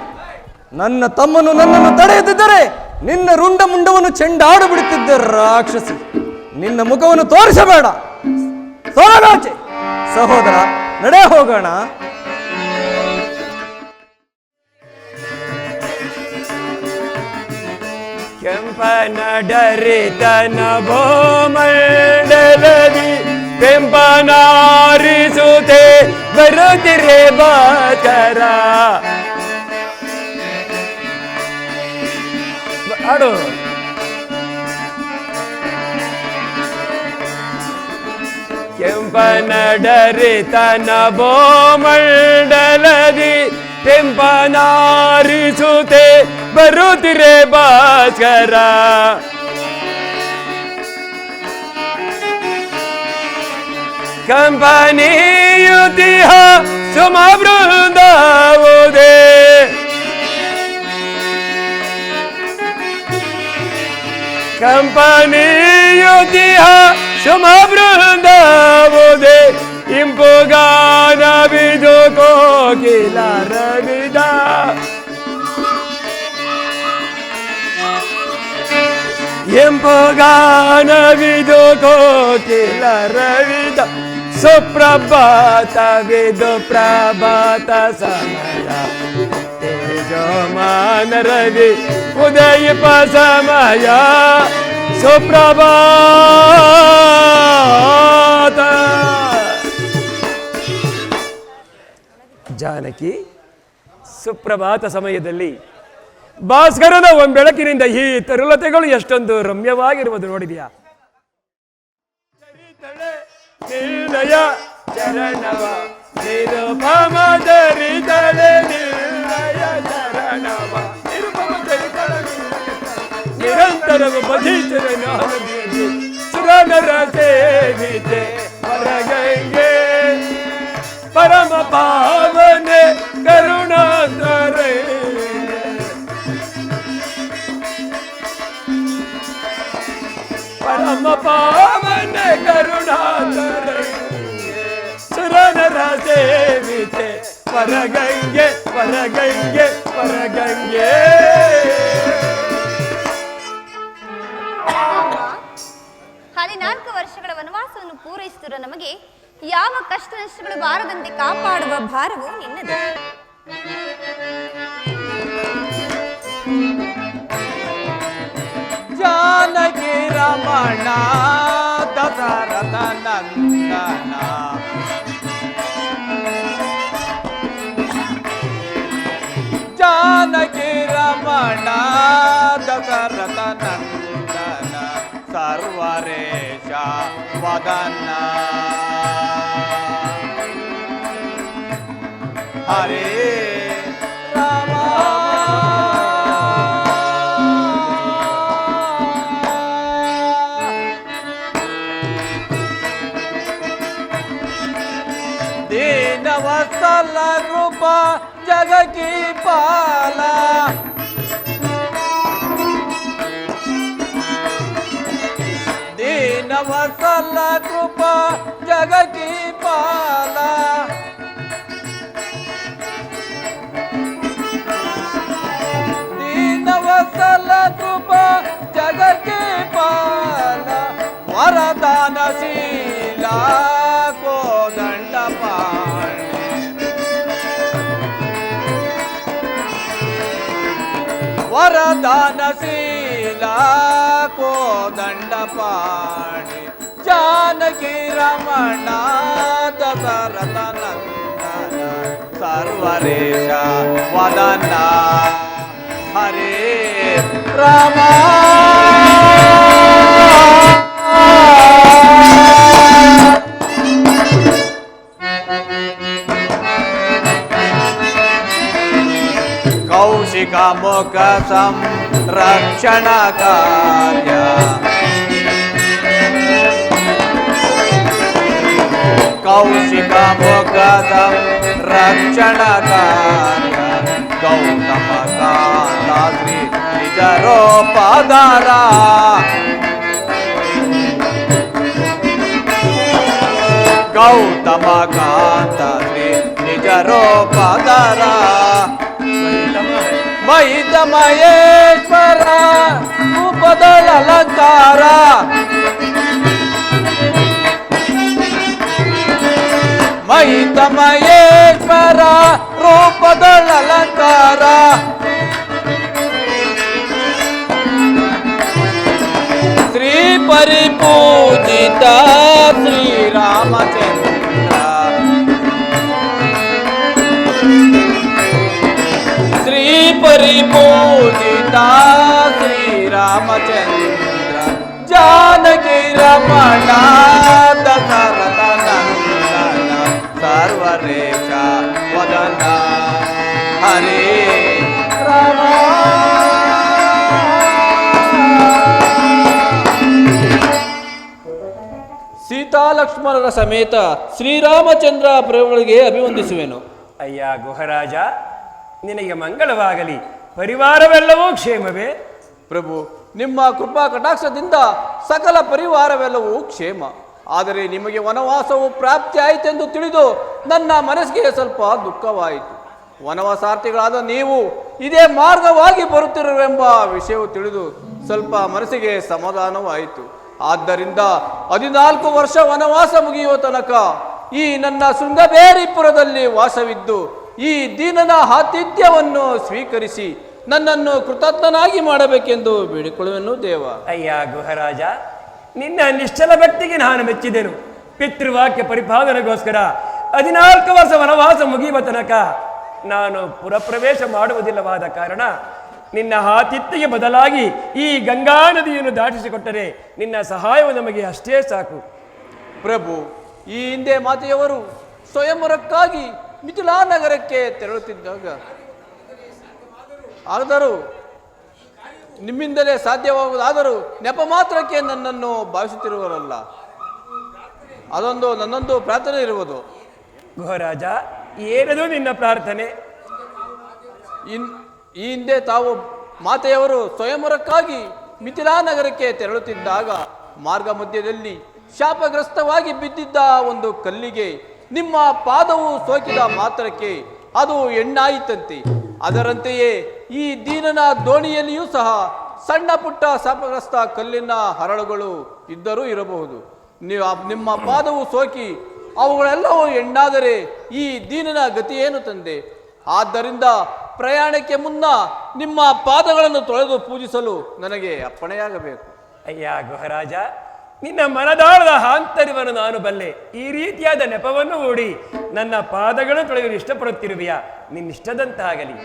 ನನ್ನ ತಮ್ಮನು ನನ್ನನ್ನು ತಡೆಯದಿದ್ದರೆ ನಿನ್ನ ರುಂಡ ಮುಂಡವನ್ನು ಚೆಂಡಾಡು ಬಿಡುತ್ತಿದ್ದ ರಾಕ್ಷಸಿ. ನಿನ್ನ ಮುಖವನ್ನು ತೋರಿಸಬೇಡ, ತೊಲಗಾಚೆ. ಸಹೋದರ ನಡೆ ಹೋಗೋಣ. ಕೆಂಪನಡರಿತನ ಭೂಮಂಡಲದಿ ಕೆಂಪನಾರಿಸುತ್ತೆ ಬರುತ್ತಿರೆ ಬಾಕರ ಆಡು. ಕೆಂಪನಡರಿತನ ಭೂಮಂಡಲದಿ ಕೆಂಪನಾರಿಸುತ್ತೆ ಬರುತ್ತಿರೆ ಭಾಸ್ಕರ ಕಂಪನಿಯುತಿಹ ಸುಮ ಬೃಂದಾವುದೇ ಕಂಪನಿಯುತಿಹ ಸುಮ ಬೃಂದಾವುದೇ ಇಂಪುಗಾನವಿದು ಕೋಕಿಲ ರವಿದ ಎಂಪುಗಾನವಿದು ಕೋಕಿಲ ರವಿದ ಸುಪ್ರಭಾತವಿದು ಪ್ರಭಾತ ಸಮಯ ತೇಜೋಮಾನ ರವಿ ಉದಯಿಪ ಸಮಯ ಸುಪ್ರಭಾತ. ಜಾನಕಿ, ಸುಪ್ರಭಾತ ಸಮಯದಲ್ಲಿ ಭಾಸ್ಕರನ ಬೆಳಕಿನಿಂದ ಈ ತರುಲತೆಗಳು ಎಷ್ಟೊಂದು ರಮ್ಯವಾಗಿರುವುದು ನೋಡಿದೆಯಾ? ನಿರ್ಣಯ ಚರಣವ ನಿರುಪಮ ಧರಿತಳೆ ನಿರ್ಣಯ ಚರಣವ ನಿರುಪಮ ಧರಿತಳೆ ನಿರಂತರವ ಬಧಿತರ ನಾನದಿಯಲ್ಲಿ ಸುರನರ ಸೇವಿತೆ ಹೊರಗಂಗೆ ಪರಮ ಪಾವನೆ ಕರುಣಾಂತರೇ ಅಮ್ಮ ಪಾವನ ಕರುಣಾಕರಂಗೆ ಸುರನರ ಸೇವಿತೆ ಪರಗಂಗೆ ಪರಗಂಗೆ ಪರಗಂಗೆ. ಹಾಲಿ 4 ವರ್ಷಗಳ ವನವಾಸವನ್ನು ಪೂರೈಸುತ್ತಿರುವ ನಮಗೆ ಯಾವ ಕಷ್ಟ ನಷ್ಟಗಳು ಬಾರದಂತೆ ಕಾಪಾಡುವ ಭಾರವು ನಿನ್ನದು. ಜಾನಕಿ ರಮಣ ದಶರಥ ನಂದನ ಜಾನಕಿ ರಮಣ ದಶರಥ ನಂದನ ಸರ್ವರೇಶ ವದನ ಹರೇ ರಾಮ. दीनवत्सल रूप जग की पाला दीनवत्सल रूप जग की पाला दीनवत्सल रूप जग की पाला वरदानशीला को दंड पाणे वरदानशीला को दंड पाणे जानकी रमण दशरथ नंदन सर्वरेश वदन हरे राम. कौशिक मुख संरक्षण कार्य कौशिक मुख संरक्षण कार्य गौतम कांता श्री निज रूपधरा गौतम कांता श्री निज रूपधरा महित महेश्वर रूपदल अलंकार महित महेश्वर रूपदल अलंकार श्री परिपूजित श्री रामचंद्र श्री परिपूजिता श्री रामचंद्र जानकी रमण दशरथ नंदन सर्वरेश वदन हरे राम. ಸೀತಾ ಲಕ್ಷ್ಮಣರ ಸಮೇತ ಶ್ರೀರಾಮಚಂದ್ರ ಪ್ರಭುಗಳಿಗೆ ಅಭಿವಂದಿಸುವೆನು. ಅಯ್ಯ ಗುಹರಾಜ, ನಿನಗೆ ಮಂಗಳವಾಗಲಿ. ಪರಿವಾರವೆಲ್ಲವೂ ಕ್ಷೇಮವೇ? ಪ್ರಭು, ನಿಮ್ಮ ಕೃಪಾ ಕಟಾಕ್ಷದಿಂದ ಸಕಲ ಪರಿವಾರವೆಲ್ಲವೂ ಕ್ಷೇಮ. ಆದರೆ ನಿಮಗೆ ವನವಾಸವು ಪ್ರಾಪ್ತಿ ಆಯಿತೆಂದು ತಿಳಿದು ನನ್ನ ಮನಸ್ಸಿಗೆ ಸ್ವಲ್ಪ ದುಃಖವಾಯಿತು. ವನವಾಸಾರ್ಥಿಗಳಾದ ನೀವು ಇದೇ ಮಾರ್ಗವಾಗಿ ಬರುತ್ತಿರುವೆಂಬ ವಿಷಯವು ತಿಳಿದು ಸ್ವಲ್ಪ ಮನಸ್ಸಿಗೆ ಸಮಾಧಾನವಾಯಿತು. ಆದ್ದರಿಂದ 14 ವರ್ಷ ವನವಾಸ ಮುಗಿಯುವ ತನಕ ಈ ನನ್ನ ಶೃಂಗಬೇರಿಪುರದಲ್ಲಿ ವಾಸವಿದ್ದು ಈ ದೀನನ ಆತಿಥ್ಯವನ್ನು ಸ್ವೀಕರಿಸಿ ನನ್ನನ್ನು ಕೃತಜ್ಞನಾಗಿ ಮಾಡಬೇಕೆಂದು ಬೇಡಿಕೊಳ್ಳುವೆನು ದೇವ. ಅಯ್ಯ ಗುಹರಾಜ, ನಿನ್ನ ನಿಶ್ಚಲ ಭಕ್ತಿಗೆ ನಾನು ಮೆಚ್ಚಿದೆನು. ಪಿತೃವಾಕ್ಯ ಪರಿಪಾಲನೆಗೋಸ್ಕರ 14 ವರ್ಷ ವನವಾಸ ಮುಗಿಯುವ ತನಕ ನಾನು ಪುರಪ್ರವೇಶ ಮಾಡುವುದಿಲ್ಲವಾದ ಕಾರಣ ನಿನ್ನ ಆತಿಥ್ಯಗೆ ಬದಲಾಗಿ ಈ ಗಂಗಾ ನದಿಯನ್ನು ದಾಟಿಸಿಕೊಟ್ಟರೆ ನಿನ್ನ ಸಹಾಯವು ನಮಗೆ ಅಷ್ಟೇ ಸಾಕು. ಪ್ರಭು, ಈ ಹಿಂದೆ ಮಾತೆಯವರು ಸ್ವಯಂವರಕ್ಕಾಗಿ ಮಿಥಿಲಾ ನಗರಕ್ಕೆ ತೆರಳುತ್ತಿದ್ದಾಗ ಆದರೂ ನಿಮ್ಮಿಂದಲೇ ಸಾಧ್ಯವಾಗುವುದಾದರೂ ನೆಪ ಮಾತ್ರಕ್ಕೆ ನನ್ನನ್ನು ಭಾವಿಸುತ್ತಿರುವರಲ್ಲ, ಅದೊಂದು ನನ್ನೊಂದು ಪ್ರಾರ್ಥನೆ ಇರುವುದು. ಗುಹರಾಜ, ಏನದು ನಿನ್ನ ಪ್ರಾರ್ಥನೆ? ಈ ಹಿಂದೆ ತಾವು ಮಾತೆಯವರು ಸ್ವಯಂವರಕ್ಕಾಗಿ ಮಿಥಿಲಾ ನಗರಕ್ಕೆ ತೆರಳುತ್ತಿದ್ದಾಗ ಮಾರ್ಗ ಮಧ್ಯದಲ್ಲಿ ಶಾಪಗ್ರಸ್ತವಾಗಿ ಬಿದ್ದಿದ್ದ ಒಂದು ಕಲ್ಲಿಗೆ ನಿಮ್ಮ ಪಾದವು ಸೋಕಿದ ಮಾತ್ರಕ್ಕೆ ಅದು ಹೆಣ್ಣಾಯಿತಂತೆ. ಅದರಂತೆಯೇ ಈ ದೀನನ ದೋಣಿಯಲ್ಲಿಯೂ ಸಹ ಸಣ್ಣ ಪುಟ್ಟ ಶಾಪಗ್ರಸ್ತ ಕಲ್ಲಿನ ಹರಳುಗಳು ಇದ್ದರೂ ಇರಬಹುದು. ನಿಮ್ಮ ಪಾದವು ಸೋಕಿ ಅವುಗಳೆಲ್ಲವೂ ಹೆಣ್ಣಾದರೆ ಈ ದೀನನ ಗತಿಯೇನು ತಂದೆ? ಆದ್ದರಿಂದ ಪ್ರಯಾಣಕ್ಕೆ ಮುನ್ನ ನಿಮ್ಮ ಪಾದಗಳನ್ನು ತೊಳೆದು ಪೂಜಿಸಲು ನನಗೆ ಅಪ್ಪಣೆಯಾಗಬೇಕು. ಅಯ್ಯ ಗುಹರಾಜ, ನಿನ್ನ ಮನದಾಳದ ಆಂತರ್ಯವನ್ನು ನಾನು ಬಲ್ಲೆ. ಈ ರೀತಿಯಾದ ನೆಪವನ್ನು ಹೂಡಿ ನನ್ನ ಪಾದಗಳನ್ನು ತೊಳೆಯಲು ಇಷ್ಟಪಡುತ್ತಿರುವೆಯಾ? ನಿನ್ನಿಷ್ಟದಂತಾಗಲಿ.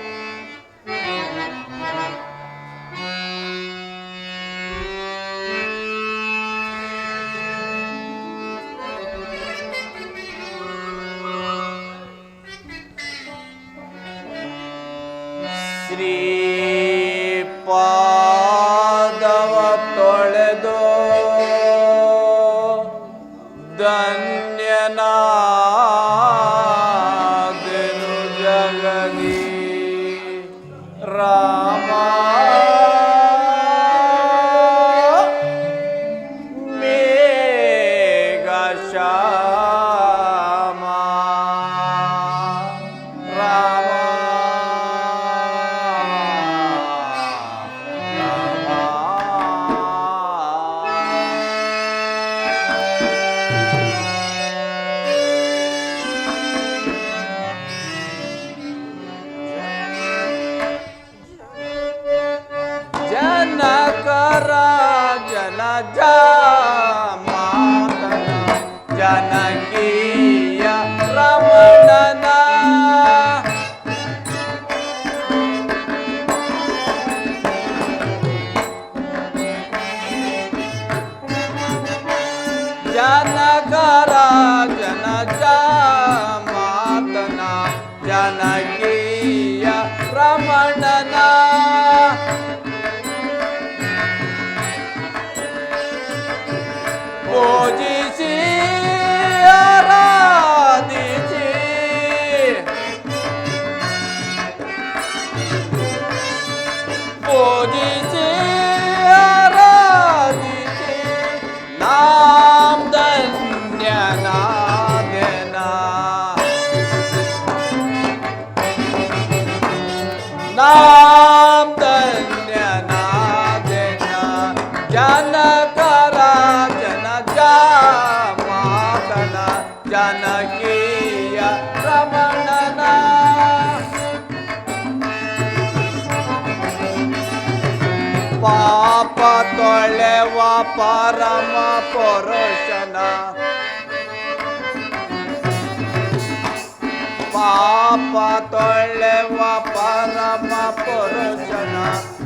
ಪಾದವ ತೊಳೆದು ಧನ್ಯನಾದೆನು ಜಗದಿ ರಾಮ ಮೇಘ ಶ್ಯಾಮ ರಾಮ ಜನಕರ ಜನ ಮಾತನ ಜನಕೀಯ ರಮಣನ ಜನಕರ ಜನ ಮಾತನ ಜನಕೀಯ ರಮಣನ ಪೂಜಿಸಿ ಆರಾಧಿಸಿ ಪೂಜಿಸಿ ಆರಾಧಿಸಿ ನಾಮ ಧನ್ಯನಾದೆನ ನಾಮ ಧನ್ಯನಾದೆನ ಜನಕರ ಮಾತನ ಜನಕೀಯ ರಮಣನ ಪಾಪ ತೊಳೆವ ಪರಮ ಪುರುಷನ ಪಾಪ ತೊಳೆವ ಪರಮ ಪುರುಷನ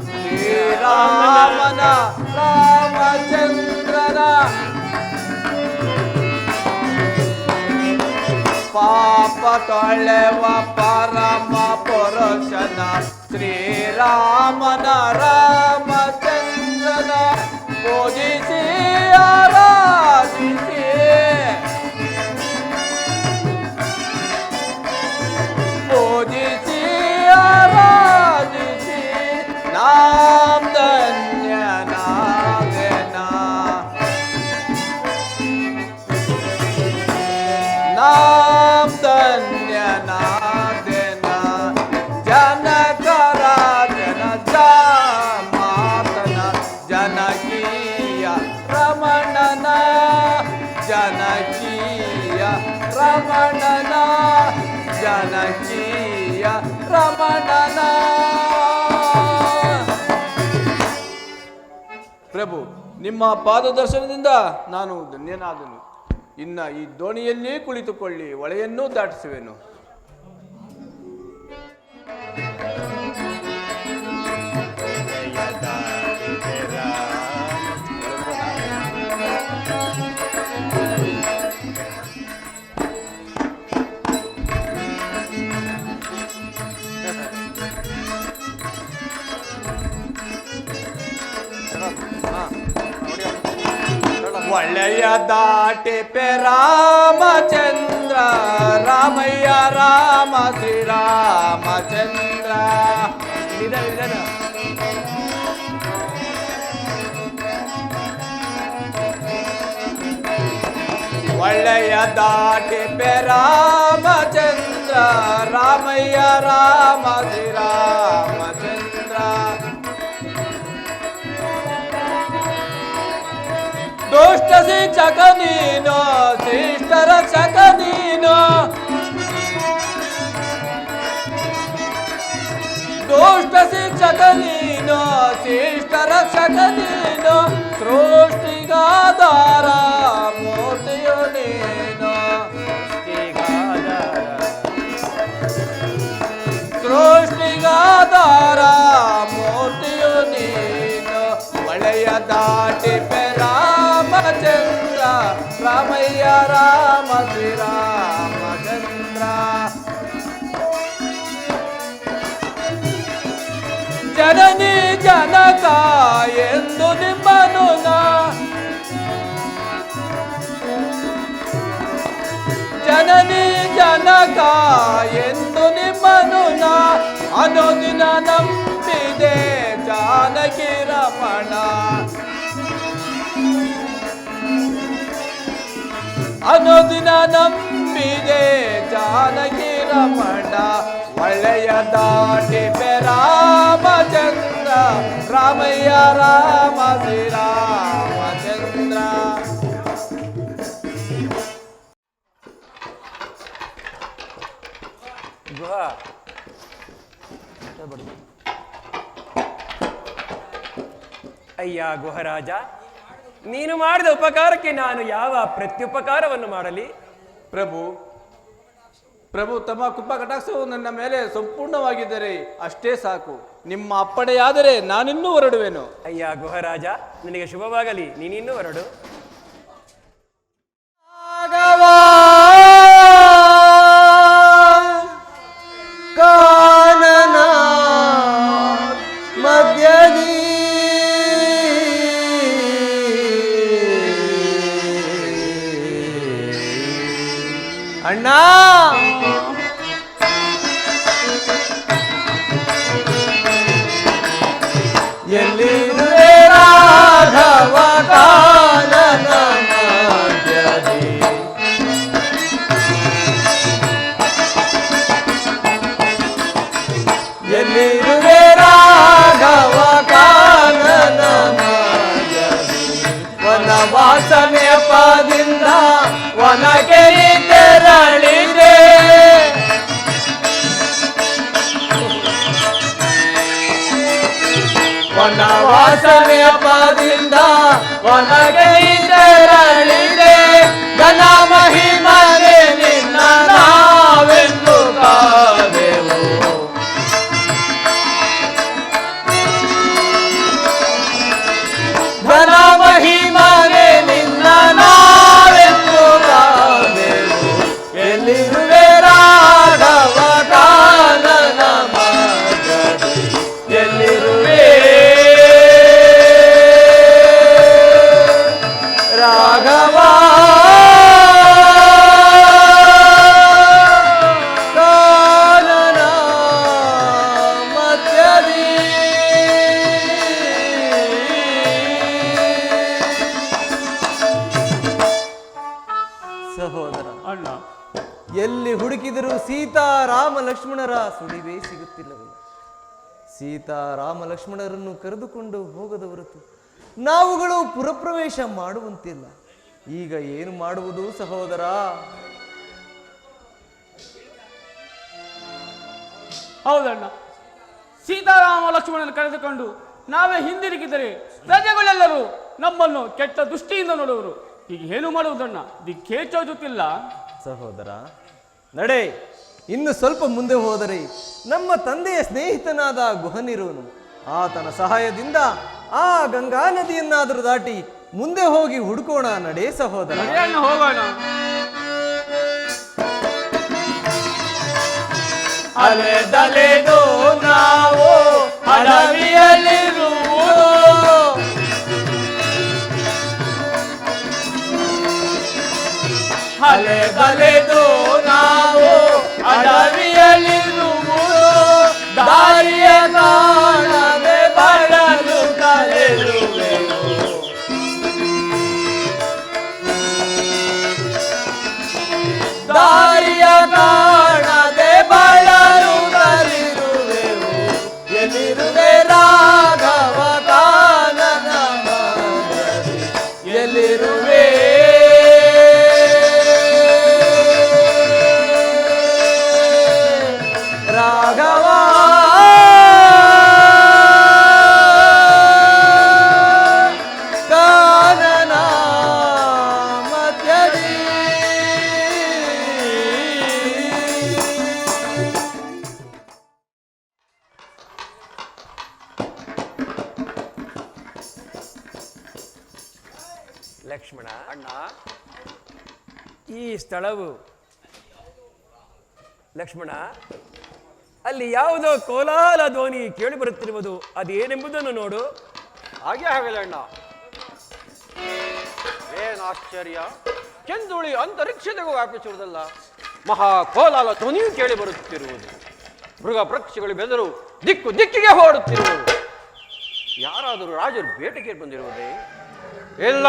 ಶ್ರೀರಾಮನ ರಾಮಚಂದ್ರನ ಪಾಪ ತೊಳೆವ ಪರಮ ಪುರುಷನ ಶ್ರೀರಾಮನ ರಾಮಚಂದ್ರನ ಪೂಜಿಸಿ ಆರಾಧಿಸಿ ಪೂಜಿಸಿ ಆರಾಧಿಸಿ ನಾಮ ಧನ್ಯನಾದೆನ ನಾಮ ಧನ್ಯನಾದೆನ ಜನಕರ ಜನ ಮಾತನ ಜನಕೀಯ ರಮಣನ ಜನಕೀಯ ರಮಣನ ಜನಕೀಯ ರಮಣನ. ಪ್ರಭು, ನಿಮ್ಮ ಪಾದದರ್ಶನದಿಂದ ನಾನು ಧನ್ಯನಾದನು. ಇನ್ನ ಈ ದೋಣಿಯಲ್ಲೇ ಕುಳಿತುಕೊಳ್ಳಿ, ಹೊಳೆಯನ್ನೂ ದಾಟಿಸುವೆನು. ಒಳ್ಳೆಯ ದಾಟಿ ಪೆ ರಾಮಚಂದ್ರ ರಾಮಯ್ಯ ರಾಮ ಶ್ರೀರಾಮಚಂದ್ರ. ಒಳ್ಳೆಯ ದಾಟಿಪೆ ರಾಮಚಂದ್ರ ರಾಮಯ್ಯ ರಾಮ ಶ್ರೀರಾಮಚಂದ್ರ ದುಷ್ಟ ಶಿಕ್ಷಕ ನೀನು ಶಿಷ್ಟ ರಕ್ಷಕ ನೀನು ದುಷ್ಟ ಶಿಕ್ಷಕ ನೀನು ಶಿಷ್ಟ ರಕ್ಷಕ ನೀನು ಸೃಷ್ಟಿಗಾಧಾರ ಮೂರ್ತಿಯು ನೀನು ಸೃಷ್ಟಿಗಾಧಾರ ಮೂರ್ತಿಯು ನೀನು ಒಳ್ಳೆಯ ದಾಟಿಪೆ ರಾಮಚಂದ್ರ ರಾಮಯ್ಯ ರಾಮ ಶ್ರೀರಾಮಚಂದ್ರ ಜನನಿ ಜನಕ ಎಂದು ನಿಮ್ಮನು ಜನನಿ ಜನಕ ಎಂದು ನಿಮ್ಮನು ಅನುದಿನ ನಂಬಿದೆ ಜಾನಕಿ ರಮಣ ಅನುದಿನ ನಂಬಿದೆ ಜಾನಕಿ ರಮಣ ಒಳ್ಳೆಯ ದಾಟಿಪೆ ರಾಮಚಂದ್ರ ರಾಮಯ್ಯ ರಾಮ ಶ್ರೀರಾಮಚಂದ್ರ ಗುಹಾ ಅಯ್ಯ ಗುಹರಾಜ, ನೀನು ಮಾಡಿದ ಉಪಕಾರಕ್ಕೆ ನಾನು ಯಾವ ಪ್ರತ್ಯುಪಕಾರವನ್ನು ಮಾಡಲಿ? ಪ್ರಭು ಪ್ರಭು ತಮ್ಮ ಕೃಪಾ ಕಟಾಕ್ಷವು ನನ್ನ ಮೇಲೆ ಸಂಪೂರ್ಣವಾಗಿದ್ದರೆ ಅಷ್ಟೇ ಸಾಕು. ನಿಮ್ಮ ಅಪ್ಪಣೆಯಾದರೆ ನಾನಿನ್ನೂ ಹೊರಡುವೆನು. ಅಯ್ಯ ಗುಹರಾಜ, ನಿನಗೆ ಶುಭವಾಗಲಿ, ನೀನಿನ್ನೂ ಹೊರಡು. ಕಾನನ ಮಧ್ಯದಿ ಅಣ್ಣ ಎಲ್ಲಿರುವೆ ರಾಘವ ಕಾನನ ಮಧ್ಯದಿ ಎಲ್ಲಿರುವೆ ರಾಘವ ಕಾನನ ಮಧ್ಯದಿ ವನವಾಸ ನೆಪದಿಂದ ವನಕ್ಕೆ ತೆರಳಿದೆ ವನವಾಸ ನೆಪದಿಂದ ವನಕ್ಕೆ ತೆರಳಿದೆ ಘನ ಮಹಿಮನೆ ನಿನ್ನ ನಾವೆಂದು ಕಾದೆವು ಘನ ಮಹಿಮನೆ ನಿನ್ನ ನಾವೆಂದು ಕಾದೆವು ಎಲ್ಲಿರುವೆ ರಾಘವ ಕಾನನ ಮಧ್ಯದಿ ಎಲ್ಲಿರುವೆ ರಾಘವ ಕಾನನ ಮಧ್ಯದಿ ಸಹೋದರ ಅಣ್ಣ, ಎಲ್ಲಿ ಹುಡುಕಿದರೂ ಸೀತಾ ರಾಮ ಲಕ್ಷ್ಮಣರ ಸುಳಿವೇ ಸಿಗುತ್ತಿಲ್ಲವೇ? ಸೀತಾ ರಾಮ ಲಕ್ಷ್ಮಣರನ್ನು ಕರೆದುಕೊಂಡು ಹೋಗದ ಹೊರತು ನಾವುಗಳು ಪುರಪ್ರವೇಶ ಮಾಡುವಂತಿಲ್ಲ. ಈಗ ಏನು ಮಾಡುವುದು ಸಹೋದರ? ಹೌದಣ್ಣ, ಸೀತಾರಾಮ ಲಕ್ಷ್ಮಣನ ಕರೆದುಕೊಂಡು ನಾವೇ ಹಿಂದಿರುಗಿದರೆ ಪ್ರಜೆಗಳೆಲ್ಲರೂ ನಮ್ಮನ್ನು ಕೆಟ್ಟ ದೃಷ್ಟಿಯಿಂದ ನೋಡುವರು. ಈಗ ಏನು ಮಾಡುವುದಣ್ಣ? ದಿಕ್ಕೇಚೋದುತ್ತಿಲ್ಲ. ಸಹೋದರ ನಡೆ, ಇನ್ನು ಸ್ವಲ್ಪ ಮುಂದೆ ಹೋದರೆ ನಮ್ಮ ತಂದೆಯ ಸ್ನೇಹಿತನಾದ ಗುಹನಿರುವನು. ಆತನ ಸಹಾಯದಿಂದ ಆ ಗಂಗಾ ನದಿಯನ್ನಾದರೂ ದಾಟಿ ಮುಂದೆ ಹೋಗಿ ಹುಡುಕೋಣ. ನಡೆ ಸಹೋದರ. ಅಣ್ಣ, ಹೋಗೋಣ. ಅಲೆದಲೆದು ನಾವು ಅಡವಿಯಲ್ಲಿರುವುದು ಅಲೆದಲೆದು ನಾವು ಅಡವಿಯಲ್ಲಿರುವುದು ದಾರಿಯ ಕಾಣದೆ ಬಳಲು ಕಲೆಯುವೆವು ಲಕ್ಷ್ಮಣ ಅಣ್ಣ, ಈ ಸ್ಥಳವು ಲಕ್ಷ್ಮಣ, ಅಲ್ಲಿ ಯಾವುದೋ ಕೋಲಾಹಲ ಧ್ವನಿ ಕೇಳಿ ಬರುತ್ತಿರುವುದು ಅದೇನೆಂಬುದನ್ನು ನೋಡು. ಹಾಗೆ ಆಗಲ್ಲ ಅಣ್ಣ. ಏನು ಆಶ್ಚರ್ಯ! ಕೆಂದುಳಿ ಅಂತರಿಕ್ಷದಗೂ ವ್ಯಾಪಿಸುವುದಲ್ಲ, ಮಹಾ ಕೋಲಾಲ ಧ್ವನಿಯು ಕೇಳಿ ಬರುತ್ತಿರುವುದು. ಮೃಗ ಪಕ್ಷಿಗಳು ಬೆದರು ದಿಕ್ಕು ದಿಕ್ಕಿಗೆ ಹೊರಡುತ್ತಿರುವುದು. ಯಾರಾದರೂ ರಾಜರು ಬೇಟೆಗೆ ಬಂದಿರುವುದೇ? ಇಲ್ಲ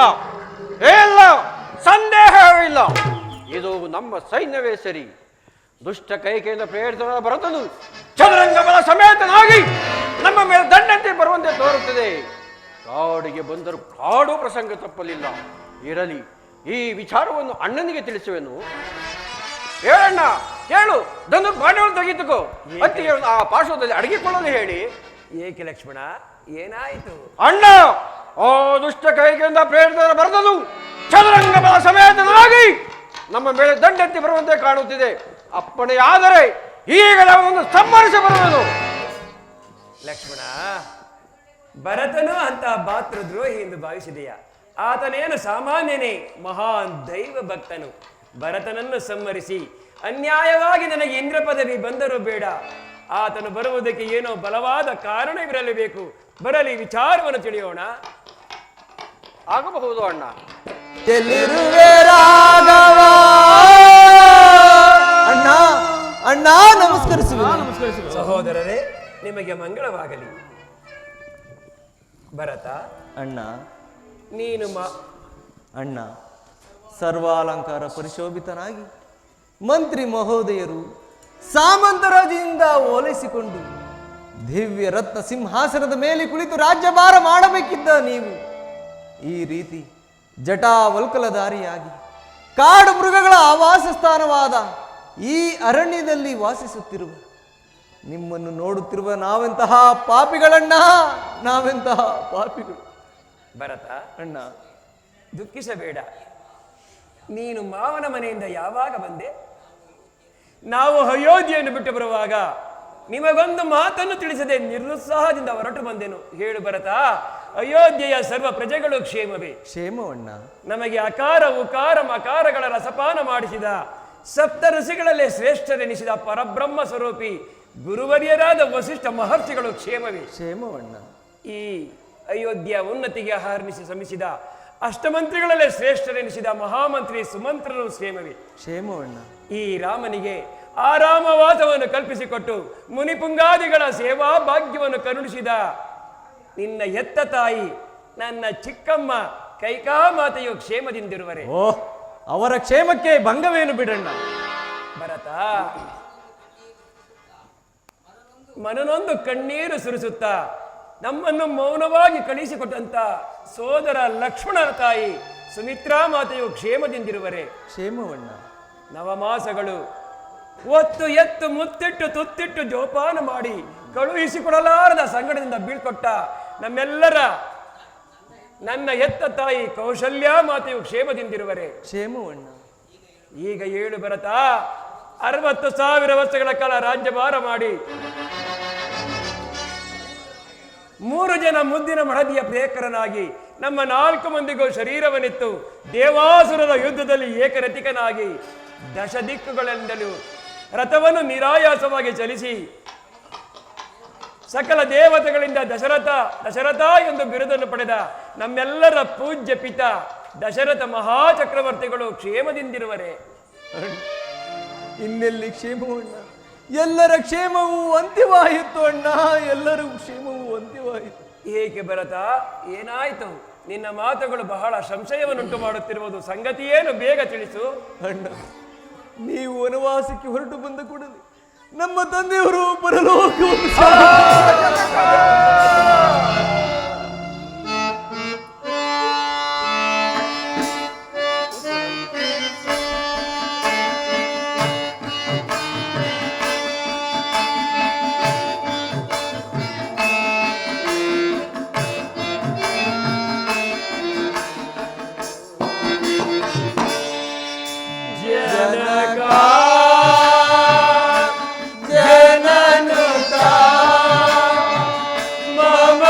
ಇಲ್ಲ, ಸಂದೇಹವಿಲ್ಲ. ಇದು ನಮ್ಮ ಸೈನ್ಯವೇ ಸರಿ. ದುಷ್ಟ ಕೈಕೆಯಿಂದ ಪ್ರೇರಿತನಾದ ಭರತನು ಚದುರಂಗ ಬಲ ಸಮೇತನಾಗಿ ನಮ್ಮ ಮೇಲೆ ದಂಡಂತೆ ಬರುವಂತೆ ತೋರುತ್ತದೆ. ಕಾಡಿಗೆ ಬಂದರೂ ಕಾಡು ಪ್ರಸಂಗ ತಪ್ಪಲಿಲ್ಲ. ಇರಲಿ, ಈ ವಿಚಾರವನ್ನು ಅಣ್ಣನಿಗೆ ತಿಳಿಸುವೆನು. ಹೇಳಣ್ಣ, ಹೇಳು. ಧನು ಬಾಣವನ್ನು ತೆಗೆದುಕೋ. ಅತ್ತಿ ಆ ಪಾರ್ಶ್ವದಲ್ಲಿ ಅಡಗಿಕೊಳ್ಳಲು ಹೇಳಿ. ಏಕೆ ಲಕ್ಷ್ಮಣ, ಏನಾಯಿತು? ಅಣ್ಣ, ಓ ದುಷ್ಟ ಕೈಕೆಯಿಂದ ಪ್ರೇರಿತನ ಭರತನು ಚದುರಂಗ ಬಲ ಸಮೇತನಾಗಿ ನಮ್ಮ ಮೇಲೆ ದಂಡೆತ್ತಿ ಬರುವಂತೆ ಕಾಣುತ್ತಿದೆ. ಅಪ್ಪಣೆಯಾದರೆ ಈಗಲೇ ಒಂದು ಸಂಹರಿಸಿ ಬರುವುದು. ಲಕ್ಷ್ಮಣ, ಭರತನು ಅಂತ ಭಾತೃದ್ರೋಹಿ ಎಂದು ಭಾವಿಸಿದೆಯಾ? ಆತನೇನು ಸಾಮಾನ್ಯನೇ, ಮಹಾನ್ ದೈವ ಭಕ್ತನು. ಭರತನನ್ನು ಸಂಹರಿಸಿ ಅನ್ಯಾಯವಾಗಿ ನನಗೆ ಇಂದ್ರ ಪದವಿ ಬಂದರೂ ಬೇಡ. ಆತನು ಬರುವುದಕ್ಕೆ ಏನೋ ಬಲವಾದ ಕಾರಣವಿರಲೇಬೇಕು. ಬರಲಿ, ವಿಚಾರವನ್ನು ತಿಳಿಯೋಣ. ಆಗಬಹುದು ಅಣ್ಣ. ಎಲ್ಲಿರುವೆ ರಾಘವ? ಅಣ್ಣ ಅಣ್ಣ ನಮಸ್ಕರಿಸುವೆ. ಸಹೋದರರೇ, ನಿಮಗೆ ಮಂಗಳವಾಗಲಿ. ಭರತ, ಅಣ್ಣ ನೀನು ಅಣ್ಣ, ಸರ್ವಾಲಂಕಾರ ಪರಿಶೋಭಿತನಾಗಿ ಮಂತ್ರಿ ಮಹೋದಯರು ಸಾಮಂತರಾಜಿಯಿಂದ ಓಲೈಸಿಕೊಂಡು ದಿವ್ಯ ರತ್ನ ಸಿಂಹಾಸನದ ಮೇಲೆ ಕುಳಿತು ರಾಜ್ಯಭಾರ ಮಾಡಬೇಕಿದ್ದ ನೀವು ಈ ರೀತಿ ಜಟಾವಲ್ಕಲಧಾರಿಯಾಗಿ ಕಾಡು ಮೃಗಗಳ ಆವಾಸ ಸ್ಥಾನವಾದ ಈ ಅರಣ್ಯದಲ್ಲಿ ವಾಸಿಸುತ್ತಿರುವ ನಿಮ್ಮನ್ನು ನೋಡುತ್ತಿರುವ ನಾವೆಂತಹ ಪಾಪಿಗಳಣ್ಣ, ನಾವೆಂತಹ ಪಾಪಿಗಳು. ಭರತ, ಅಣ್ಣ, ದುಃಖಿಸಬೇಡ. ನೀನು ಮಾವನ ಮನೆಯಿಂದ ಯಾವಾಗ ಬಂದೆ? ನಾವು ಅಯೋಧ್ಯೆಯನ್ನು ಬಿಟ್ಟು ಬರುವಾಗ ನಿಮಗೊಂದು ಮಾತನ್ನು ತಿಳಿಸದೆ ನಿರುತ್ಸಾಹದಿಂದ ಹೊರಟು ಬಂದೆನು. ಹೇಳು ಭರತ, ಅಯೋಧ್ಯೆಯ ಸರ್ವ ಪ್ರಜೆಗಳು ಕ್ಷೇಮವೇ? ಕ್ಷೇಮವಣ್ಣ. ನಮಗೆ ಅಕಾರ ಉಕಾರ ಮಕಾರಗಳ ರಸಪಾನ ಮಾಡಿಸಿದ ಸಪ್ತ ಋಷಿಗಳಲ್ಲೇ ಶ್ರೇಷ್ಠರೆನಿಸಿದ ಪರಬ್ರಹ್ಮ ಸ್ವರೂಪಿ ಗುರುವರ್ಯರಾದ ವಸಿಷ್ಠ ಮಹರ್ಷಿಗಳು ಕ್ಷೇಮವೇ? ಕ್ಷೇಮವಣ್ಣ. ಈ ಅಯೋಧ್ಯ ಉನ್ನತಿಗೆ ಹರ್ನಿಸಿ ಶ್ರಮಿಸಿದ ಅಷ್ಟಮಂತ್ರಿಗಳಲ್ಲೇ ಶ್ರೇಷ್ಠರೆನಿಸಿದ ಮಹಾಮಂತ್ರಿ ಸುಮಂತ್ರರು ಕ್ಷೇಮವೇ? ಕ್ಷೇಮವಣ್ಣ. ಈ ರಾಮನಿಗೆ ಆರಾಮವಾಸವನ್ನು ಕಲ್ಪಿಸಿಕೊಟ್ಟು ಮುನಿಪುಂಗಾದಿಗಳ ಸೇವಾ ಭಾಗ್ಯವನ್ನು ಕರುಣಿಸಿದ ನಿನ್ನ ಎತ್ತ ತಾಯಿ ನನ್ನ ಚಿಕ್ಕಮ್ಮ ಕೈಕಾಮಾತೆಯು ಕ್ಷೇಮದಿಂದಿರುವರೆ? ಓ, ಅವರ ಕ್ಷೇಮಕ್ಕೆ ಭಂಗವೇನು ಬಿಡಣ್ಣ. ಭರತ, ಮನನೊಂದು ಕಣ್ಣೀರು ಸುರಿಸುತ್ತಾ ನಮ್ಮನ್ನು ಮೌನವಾಗಿ ಕಳಿಸಿಕೊಟ್ಟಂತ ಸೋದರ ಲಕ್ಷ್ಮಣನ ತಾಯಿ ಸುಮಿತ್ರಾ ಮಾತೆಯು ಕ್ಷೇಮದಿಂದಿರುವರೆ? ಕ್ಷೇಮವಣ್ಣ. ನವಮಾಸಗಳು ಒತ್ತು ಎತ್ತು ಮುತ್ತಿಟ್ಟು ತುತ್ತಿಟ್ಟು ಜೋಪಾನ ಮಾಡಿ ಕಳುಹಿಸಿಕೊಡಲಾರದ ಸಂಗಡದಿಂದ ಬೀಳ್ಕೊಟ್ಟ ನಮ್ಮೆಲ್ಲರ ನನ್ನ ಎತ್ತ ತಾಯಿ ಕೌಶಲ್ಯ ಮಾತೆಯು ಕ್ಷೇಮದಿಂದಿರುವರೆ? ಕ್ಷೇಮವಣ್ಣ. ಈಗ ಏಳು ಭರತ, 60,000 ವರ್ಷಗಳ ಕಾಲ ರಾಜ್ಯಭಾರ ಮಾಡಿ 3 ಜನ ಮುದ್ದಿನ ಮಡದಿಯ ಪ್ರೇಕರನಾಗಿ ನಮ್ಮ 4 ಮಂದಿಗೂ ಶರೀರವನ್ನಿತ್ತು ದೇವಾಸುರರ ಯುದ್ಧದಲ್ಲಿ ಏಕರತಿಕನಾಗಿ ದಶ ದಿಕ್ಕುಗಳೆಂದಲೂ ರಥವನ್ನು ನಿರಾಯಾಸವಾಗಿ ಚಲಿಸಿ ಸಕಲ ದೇವತೆಗಳಿಂದ ದಶರಥ ಎಂದು ಬಿರುದನ್ನು ಪಡೆದ ನಮ್ಮೆಲ್ಲರ ಪೂಜ್ಯ ಪಿತ ದಶರಥ ಮಹಾಚಕ್ರವರ್ತಿಗಳು ಕ್ಷೇಮದಿಂದಿರುವರೆ? ಇನ್ನೆಲ್ಲಿ ಕ್ಷೇಮವಣ್ಣ? ಎಲ್ಲರ ಕ್ಷೇಮವು ಅಂತ್ಯವಾಯಿತು ಅಣ್ಣ, ಎಲ್ಲರ ಕ್ಷೇಮವು ಅಂತ್ಯವಾಯಿತು. ಏಕೆ ಭರತ, ಏನಾಯ್ತು? ನಿನ್ನ ಮಾತುಗಳು ಬಹಳ ಸಂಶಯವನ್ನುಂಟು ಮಾಡುತ್ತಿರುವುದು. ಸಂಗತಿಯೇನು, ಬೇಗ ತಿಳಿಸು. ಅಣ್ಣ, ನೀವು ವನವಾಸಕ್ಕೆ ಹೊರಟು ಬಂದ ಕೂಡಲೇ ನಮ್ಮ ತಂದೆಯವರು ಪರಲೋಕವನ್ನು ಜನನುತ ಮಮ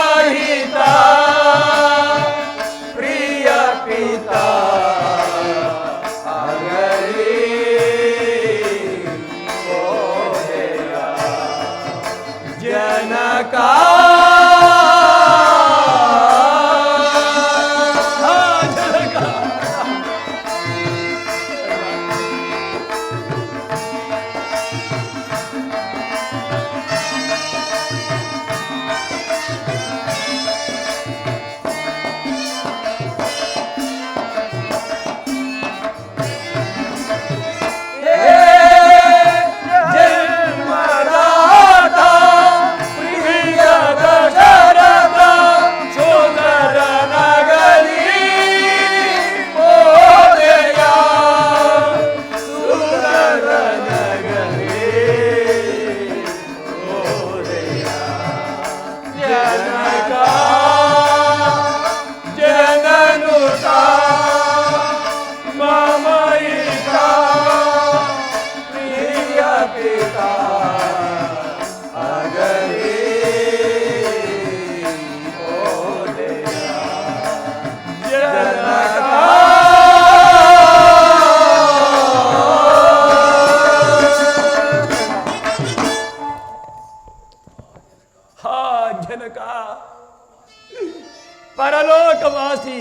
ಲೋಕವಾಸಿ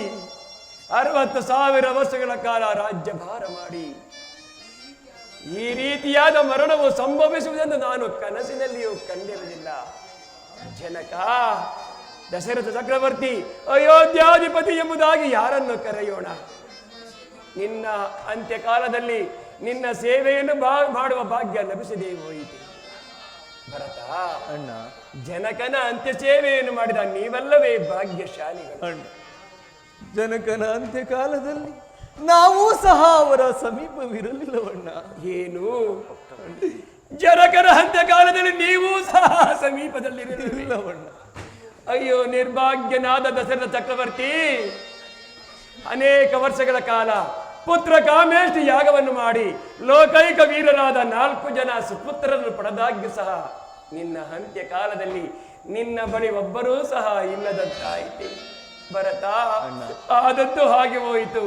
60,000 ವರ್ಷಗಳ ಕಾಲ ರಾಜ್ಯಭಾರ ಮಾಡಿ ಈ ರೀತಿಯಾದ ಮರಣವು ಸಂಭವಿಸುವುದೆಂದು ನಾನು ಕನಸಿನಲ್ಲಿಯೂ ಕಂಡಿರಲಿಲ್ಲ. ಜನಕ, ದಶರಥ ಚಕ್ರವರ್ತಿ, ಅಯೋಧ್ಯಾಧಿಪತಿ ಎಂಬುದಾಗಿ ಯಾರನ್ನು ಕರೆಯೋಣ? ನಿನ್ನ ಅಂತ್ಯಕಾಲದಲ್ಲಿ ನಿನ್ನ ಸೇವೆಯನ್ನು ಮಾಡುವ ಭಾಗ್ಯ ಲಭಿಸದೇ ಹೋಯಿತು. ಭರತ, ಅಣ್ಣ, ಜನಕನ ಅಂತ್ಯ ಸೇವೆಯನ್ನು ಮಾಡಿದ ನೀವಲ್ಲವೇ ಭಾಗ್ಯಶಾಲಿಗಳು. ಅಣ್ಣ, ಜನಕನ ಅಂತ್ಯಕಾಲದಲ್ಲಿ ನಾವೂ ಸಹ ಅವರ ಸಮೀಪವಿರಲಿಲ್ಲವಣ್ಣ. ಏನು? ಜನಕನ ಅಂತ್ಯಕಾಲದಲ್ಲಿ ನೀವೂ ಸಹ ಸಮೀಪದಲ್ಲಿರಲಿಲ್ಲವಣ್ಣ. ಅಯ್ಯೋ ನಿರ್ಭಾಗ್ಯನಾದ ದಶರಥ ಚಕ್ರವರ್ತಿ, ಅನೇಕ ವರ್ಷಗಳ ಕಾಲ ಪುತ್ರ ಕಾಮೇಷ್ಟಿ ಯಾಗವನ್ನು ಮಾಡಿ ಲೋಕೈಕ ವೀರರಾದ 4 ಜನ ಸುಪುತ್ರರನ್ನು ಪಡೆದಾಗ್ಯೂ ಸಹ ನಿನ್ನ ಅಂತ್ಯ ಕಾಲದಲ್ಲಿ ನಿನ್ನ ಬಳಿ ಒಬ್ಬರೂ ಸಹ ಇಲ್ಲದಂತಾಯಿತೆ. ಭರತ, ಆದದ್ದು ಹಾಗೆ ಹೋಯಿತು.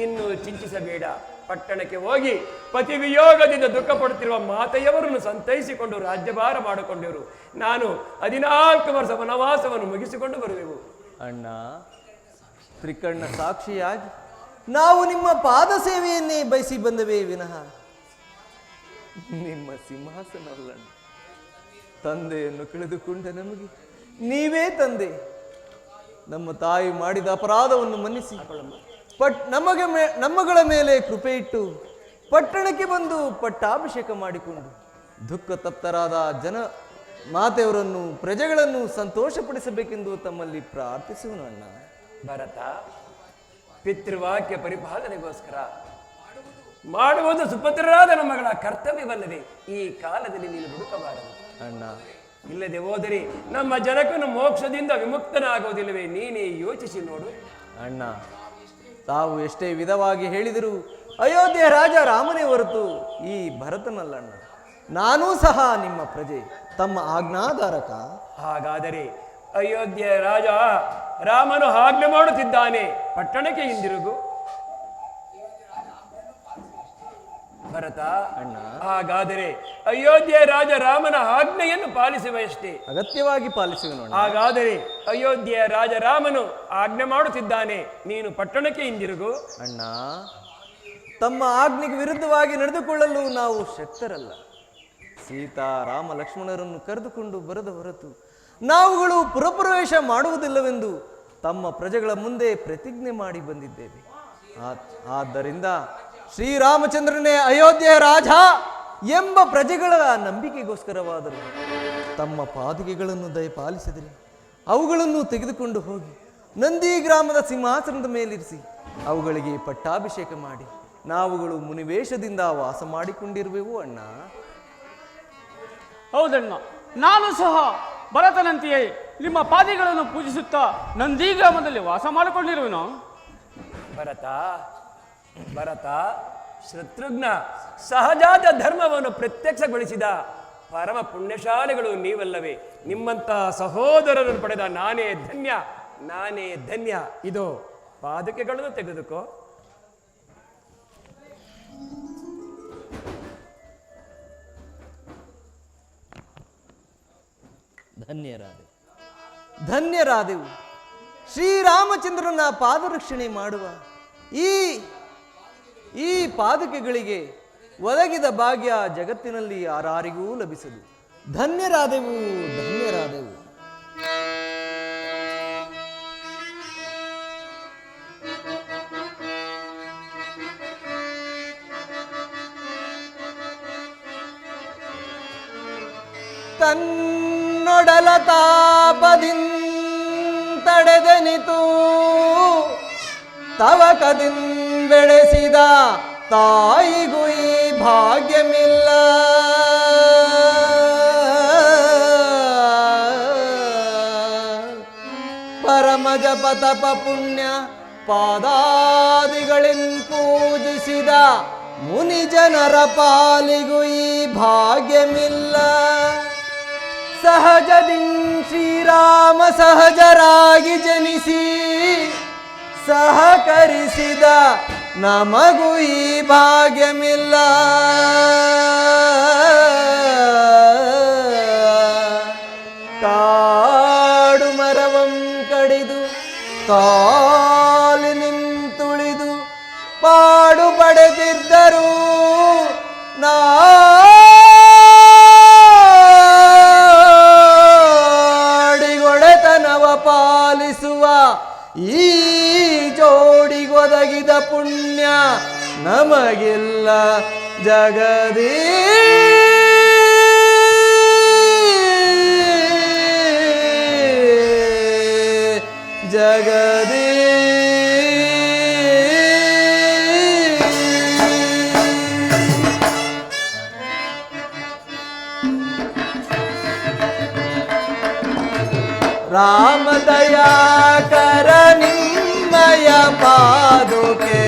ಇನ್ನು ಚಿಂತಿಸಬೇಡ. ಪಟ್ಟಣಕ್ಕೆ ಹೋಗಿ ಪತಿ ವಿಯೋಗದಿಂದ ದುಃಖ ಪಡುತ್ತಿರುವ ಮಾತೆಯವರನ್ನು ಸಂತೈಸಿಕೊಂಡು ರಾಜ್ಯಭಾರ ಮಾಡಿಕೊಂಡರು. ನಾನು 14 ವರ್ಷ ವನವಾಸವನ್ನು ಮುಗಿಸಿಕೊಂಡು ಬರುವೆವು. ಅಣ್ಣ, ತ್ರಿಕರ್ಣ ಸಾಕ್ಷಿಯಾಗಿ ನಾವು ನಿಮ್ಮ ಪಾದ ಸೇವೆಯನ್ನೇ ಬಯಸಿ ಬಂದವೇ ವಿನಃ ನಿಮ್ಮ ಸಿಂಹಾಸನವಲ್ಲ. ತಂದೆಯನ್ನು ಕಳೆದುಕೊಂಡ ನಮಗೆ ನೀವೇ ತಂದೆ. ನಮ್ಮ ತಾಯಿ ಮಾಡಿದ ಅಪರಾಧವನ್ನು ಮನ್ನಿಸಿ ನಮ್ಮಗಳ ಮೇಲೆ ಕೃಪೆ ಇಟ್ಟು ಪಟ್ಟಣಕ್ಕೆ ಬಂದು ಪಟ್ಟಾಭಿಷೇಕ ಮಾಡಿಕೊಂಡು ದುಃಖ ತಪ್ತರಾದ ಜನ ಮಾತೆಯವರನ್ನು ಪ್ರಜೆಗಳನ್ನು ಸಂತೋಷಪಡಿಸಬೇಕೆಂದು ತಮ್ಮಲ್ಲಿ ಪ್ರಾರ್ಥಿಸುವನು. ಅಣ್ಣ, ಭರತ, ಪಿತೃವಾಕ್ಯ ಪರಿಪಾಲನೆಗೋಸ್ಕರ ಮಾಡುವುದು ಸುಪುತ್ರರಾದ ನಮ್ಮಗಳ ಕರ್ತವ್ಯವಲ್ಲದೆ ಈ ಕಾಲದಲ್ಲಿ ನೀನು ಹುಡುಕಬಾರದು. ಅಣ್ಣ, ಇಲ್ಲದೆ ಹೋದರೆ ನಮ್ಮ ಜನಕನು ಮೋಕ್ಷದಿಂದ ವಿಮುಕ್ತನಾಗುವುದಿಲ್ಲವೇ? ನೀನೇ ಯೋಚಿಸಿ ನೋಡು. ಅಣ್ಣ, ತಾವು ಎಷ್ಟೇ ವಿಧವಾಗಿ ಹೇಳಿದರೂ ಅಯೋಧ್ಯೆ ರಾಜ ರಾಮನೇ ಹೊರತು ಈ ಭರತನಲ್ಲಣ್ಣ. ನಾನೂ ಸಹ ನಿಮ್ಮ ಪ್ರಜೆ, ತಮ್ಮ ಆಜ್ಞಾಧಾರಕ. ಹಾಗಾದರೆ ಅಯೋಧ್ಯೆ ರಾಜ ರಾಮನು ಆಜ್ಞೆ ಮಾಡುತ್ತಿದ್ದಾನೆ, ಪಟ್ಟಣಕ್ಕೆ ಹಿಂದಿರುಗು. ಭರತ, ಅಣ್ಣ, ಹಾಗಾದರೆ ಅಯೋಧ್ಯೆ ರಾಜ ರಾಮನ ಆಜ್ಞೆಯನ್ನು ಪಾಲಿಸುವಷ್ಟೇ. ಅಗತ್ಯವಾಗಿ ಪಾಲಿಸುವನು. ಹಾಗಾದರೆ ಅಯೋಧ್ಯೆಯ ರಾಜ ರಾಮನು ಆಜ್ಞೆ ಮಾಡುತ್ತಿದ್ದಾನೆ, ನೀನು ಪಟ್ಟಣಕ್ಕೆ ಹಿಂದಿರುಗು. ಅಣ್ಣ, ತಮ್ಮ ಆಜ್ಞೆಗೆ ವಿರುದ್ಧವಾಗಿ ನಡೆದುಕೊಳ್ಳಲು ನಾವು ಶಕ್ತರಲ್ಲ. ಸೀತಾ ರಾಮ ಲಕ್ಷ್ಮಣರನ್ನು ಕರೆದುಕೊಂಡು ಬರದ ಹೊರತು ನಾವುಗಳು ಪುರಪ್ರವೇಶ ಮಾಡುವುದಿಲ್ಲವೆಂದು ತಮ್ಮ ಪ್ರಜೆಗಳ ಮುಂದೆ ಪ್ರತಿಜ್ಞೆ ಮಾಡಿ ಬಂದಿದ್ದೇವೆ. ಆದ್ದರಿಂದ ಶ್ರೀರಾಮಚಂದ್ರನೇ ಅಯೋಧ್ಯೆಯ ರಾಜ ಎಂಬ ಪ್ರಜೆಗಳ ನಂಬಿಕೆಗೋಸ್ಕರವಾದರೂ ತಮ್ಮ ಪಾದುಕೆಗಳನ್ನು ದಯಪಾಲಿಸಿದರೆ ಅವುಗಳನ್ನು ತೆಗೆದುಕೊಂಡು ಹೋಗಿ ನಂದಿ ಗ್ರಾಮದ ಸಿಂಹಾಸನದ ಮೇಲಿರಿಸಿ ಅವುಗಳಿಗೆ ಪಟ್ಟಾಭಿಷೇಕ ಮಾಡಿ ನಾವುಗಳು ಮುನಿವೇಶದಿಂದ ವಾಸ ಮಾಡಿಕೊಂಡಿರುವೆವು. ಅಣ್ಣ, ಹೌದಣ್ಣ, ನಾನು ಸಹ ಭರತನಂತೆಯೇ ನಿಮ್ಮ ಪಾದಿಗಳನ್ನು ಪೂಜಿಸುತ್ತಾ ನಂದಿ ಗ್ರಾಮದಲ್ಲಿ ವಾಸ ಮಾಡಿಕೊಂಡಿರುವೆನು. ಭರತ, ಭರತ, ಶತ್ರುಘ್ನ ಸಹಜಾತ ಧರ್ಮವನ್ನು ಪ್ರತ್ಯಕ್ಷಗೊಳಿಸಿದ ಪರಮ ಪುಣ್ಯಶಾಲಿಗಳು ನೀವಲ್ಲವೇ? ನಿಮ್ಮಂತಹ ಸಹೋದರರನ್ನು ಪಡೆದ ನಾನೇ ಧನ್ಯ, ನಾನೇ ಧನ್ಯ. ಇದು ಪಾದುಕೆಗಳನ್ನು ತೆಗೆದುಕೋ. ಧನ್ಯರಾದೆವು. ಶ್ರೀರಾಮಚಂದ್ರನ ಪಾದರಕ್ಷಣೆ ಮಾಡುವ ಈ ಪಾದುಕೆಗಳಿಗೆ ಒದಗಿದ ಭಾಗ್ಯ ಜಗತ್ತಿನಲ್ಲಿ ಯಾರಿಗೂ ಲಭಿಸದು. ಧನ್ಯರಾದೆವು, ಧನ್ಯರಾದೆವು. ತನ್ನೊಡಲ ತಾಪದಿಂತಡೆದನಿತು ತವಕದಿನ್ ಬೆಳೆಸಿದ ತಾಯಿಗೂ ಈ ಭಾಗ್ಯಮಿಲ್ಲ. ಪರಮ ಜಪ ತಪ ಪುಣ್ಯ ಪಾದಾದಿಗಳಿನ್ ಪೂಜಿಸಿದ ಮುನಿ ಜನರ ಪಾಲಿಗೂ ಈ ಭಾಗ್ಯಮಿಲ್ಲ. ಸಹಜದಿನ್ ಶ್ರೀರಾಮ ಸಹಜರಾಗಿ ಜನಿಸಿ ಸಹಕರಿಸಿದ ನಮಗೂ ಈ ಭಾಗ್ಯಮಿಲ್ಲ. ಕಾಡು ಮರವಂ ಕಡಿದು ಕಾಲಿ ನಿಂತುಳಿದು ಪಾಡು ಪಡೆದಿದ್ದರು ನಾಡಿಗೊಡೆತನವ ಪಾಲಿಸುವ ಈ ಜೋಡಿಗೊದಗಿದ ಪುಣ್ಯ ನಮಗಿಲ್ಲ ಜಗದೀ ಜಗದೀ ರಾಮದಯಾಕರ ನಿಮ್ಮಯ ಪಾದುಕೆ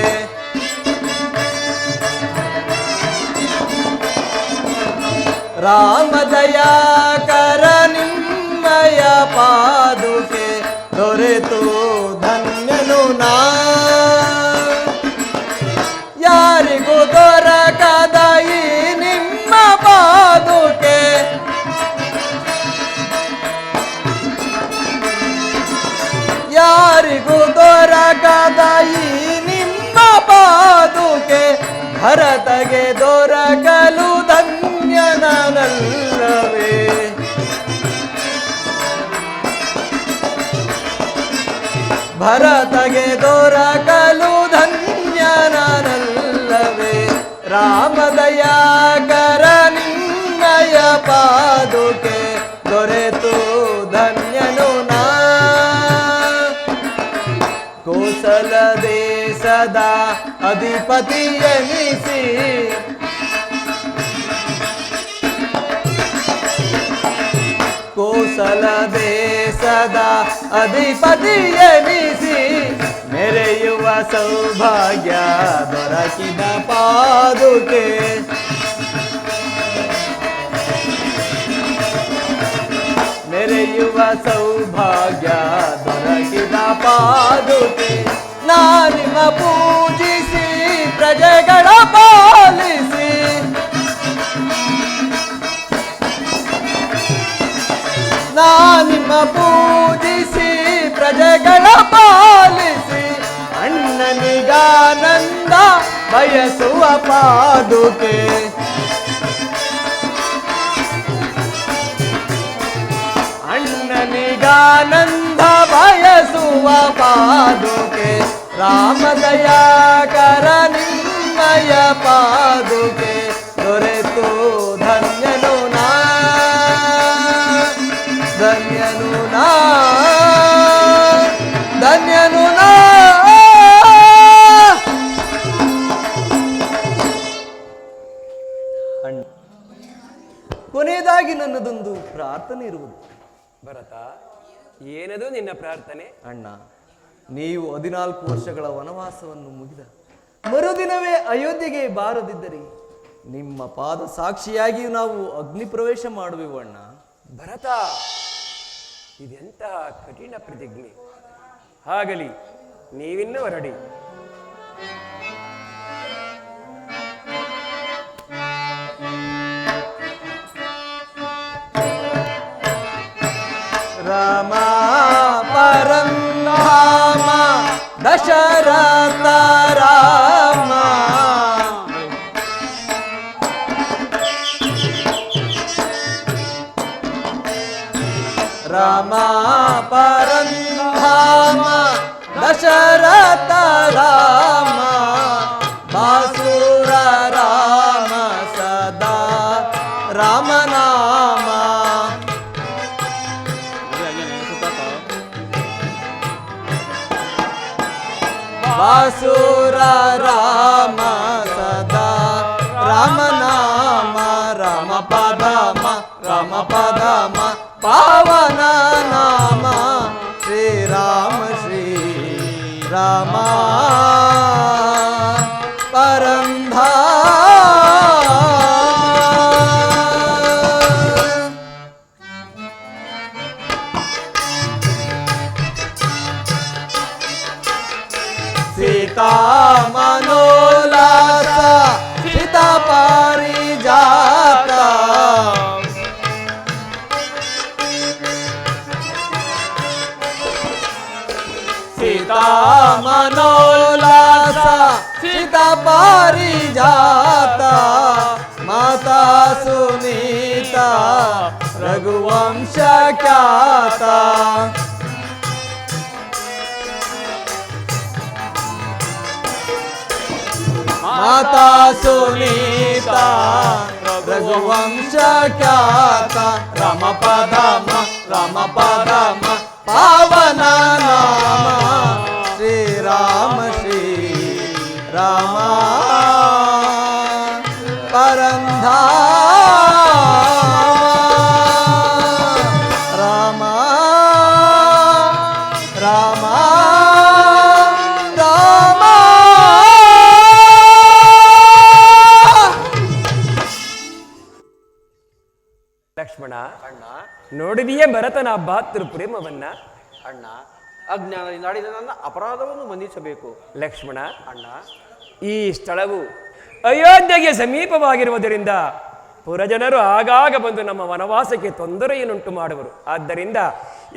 ರಾಮದಯಾಕರ ನಿಮ್ಮಯ ಪಾದುಕೆ ದೊರೆತು ಧನ್ಯನು ನಾ ಯಾರಿಗೂ ದೊರಕದ ಈ ನಿಮ್ಮ ಪಾದುಕೆ ಯಾರಿಗೂ ದೊರಕದ ಈ ನಿಮ್ಮ ಪಾದುಕೆ ಭರತಗೆ ದೊರಕಲು ಧನ್ಯನಲ್ಲವೇ ಭರತಗೆ ದೊರಕಲು ಧನ್ಯನಲ್ಲವೇ ರಾಮದಯಾಕರ ನಿನ್ನಯ ಪಾದುಕೆ ದೊರೆತು ಧನ್ಯನು ನಾ ಕೋಸಲ ದೇಶದ ಅಧಿಪತಿಯನಿಸಿ ಕೋಸಲ ದೇಶದ ಅಧಿಪತಿಯನಿಸಿ ಮೆರೆಯುವ ಸೌಭಾಗ್ಯ ದೊರಕಿದ ಪಾದುಕೆ ಮೆರೆಯುವ ಸೌಭಾಗ್ಯ ದೊರಕಿದ ಪಾದುಕೆ ನಾನಿಮ ಪೂಜಿಸಿ ಪ್ರಜೆಗಳ ಪಾಲಿಸಿ ನಾನಿಮ ಪೂಜಿಸಿ ಪ್ರಜೆಗಳ ಪಾಲಿಸಿ ಅಣ್ಣನಿಗಾನಂದ ಬಯಸುವ ಪಾದುಕೆ ಅಣ್ಣನಿಗಾನಂದ ಬಯಸುವ ಪಾದುಕೆ ರಾಮದಯಾಕರ ನಿನ್ನಯ ಪಾದುಕೆ ದೊರೆತು ಧನ್ಯನು ನಾ ಧನ್ಯನು ನಾ ಧನ್ಯನು ನಾ ಕೊನೆಯದಾಗಿ ನನ್ನದೊಂದು ಪ್ರಾರ್ಥನೆ ಇರುವುದು. ಭರತ, ಏನದು ನಿನ್ನ ಪ್ರಾರ್ಥನೆ? ಅಣ್ಣ, ನೀವು 14 ವರ್ಷಗಳ ವನವಾಸವನ್ನು ಮುಗಿದ ಮರುದಿನವೇ ಅಯೋಧ್ಯೆಗೆ ಬಾರದಿದ್ದರೆ ನಿಮ್ಮ ಪಾದ ಸಾಕ್ಷಿಯಾಗಿ ನಾವು ಅಗ್ನಿ ಪ್ರವೇಶ ಮಾಡುವೆವು ಅಣ್ಣ. ಭರತ, ಇದೆಂತಹ ಕಠಿಣ ಪ್ರತಿಜ್ಞೆ. ಆಗಲಿ, ನೀವಿನ್ನೂ ಹೊರಡಿ. ರಾಮ ಪರಂಧಾಮ ದಶರಥ ರಾಮ ರಾಮ ಪರಂಧಾಮ ದಶರಥ ರಾಮ ಬಾಸುರ ರಾಮ ಸದಾ ರಾಮನಾಮ ಬಾಸುರ ರಾಮ ಸದಾ ರಾಮನಾಮ ರಾಮ ಪದಮ ಪಾವನ ನಾಮ ಶ್ರೀರಾಮ ಶ್ರೀರಾಮ ಪರಂಧಾ ಸೀತಾ ಮನೋಲಾಸ ಸೀತಾ ಪಾರಿಜಾತ ಸೀತಾ ಮನೋಲ್ಲಾಸ ಸೀತ ಪಾರಿಜಾತ ಮಾತಾ ಸುನೀತ ರಘುವಂಶ ಖ್ಯಾತ ಮಾತಾ ಸುನೀತ ರಘುವಂಶ ಖ್ಯಾತ ರಾಮ ಪದಮ ಪಾವನ ನಾಮ ಶ್ರೀರಾಮ ಶ್ರೀರಾಮ ಪರಂಧಾಮ ರಾಮ ರಾಮ ರಾಮ ಲಕ್ಷ್ಮಣ, ನೋಡಿದೆಯೇ ಭರತನ ಬಾತೃ ಪ್ರೇಮವನ್ನ? ಅಣ್ಣ, ಅಜ್ಞಾನದಿಂದ ಆಡಿದ ನನ್ನ ಅಪರಾಧವನ್ನು ಮನ್ನಿಸಬೇಕು. ಲಕ್ಷ್ಮಣ, ಅಣ್ಣ, ಈ ಸ್ಥಳವು ಅಯೋಧ್ಯೆಗೆ ಸಮೀಪವಾಗಿರುವುದರಿಂದ ಪುರಜನರು ಆಗಾಗ ಬಂದು ನಮ್ಮ ವನವಾಸಕ್ಕೆ ತೊಂದರೆಯನ್ನುಂಟು ಮಾಡುವರು. ಆದ್ದರಿಂದ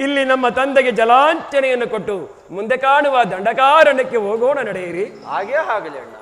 ಇಲ್ಲಿ ನಮ್ಮ ತಂದೆಗೆ ಜಲಾಂಚನೆಯನ್ನು ಕೊಟ್ಟು ಮುಂದೆ ಕಾಣುವ ದಂಡಕಾರಣ್ಯಕ್ಕೆ ಹೋಗೋಣ, ನಡೆಯಿರಿ. ಹಾಗೇ ಆಗಲಿ ಅಣ್ಣ.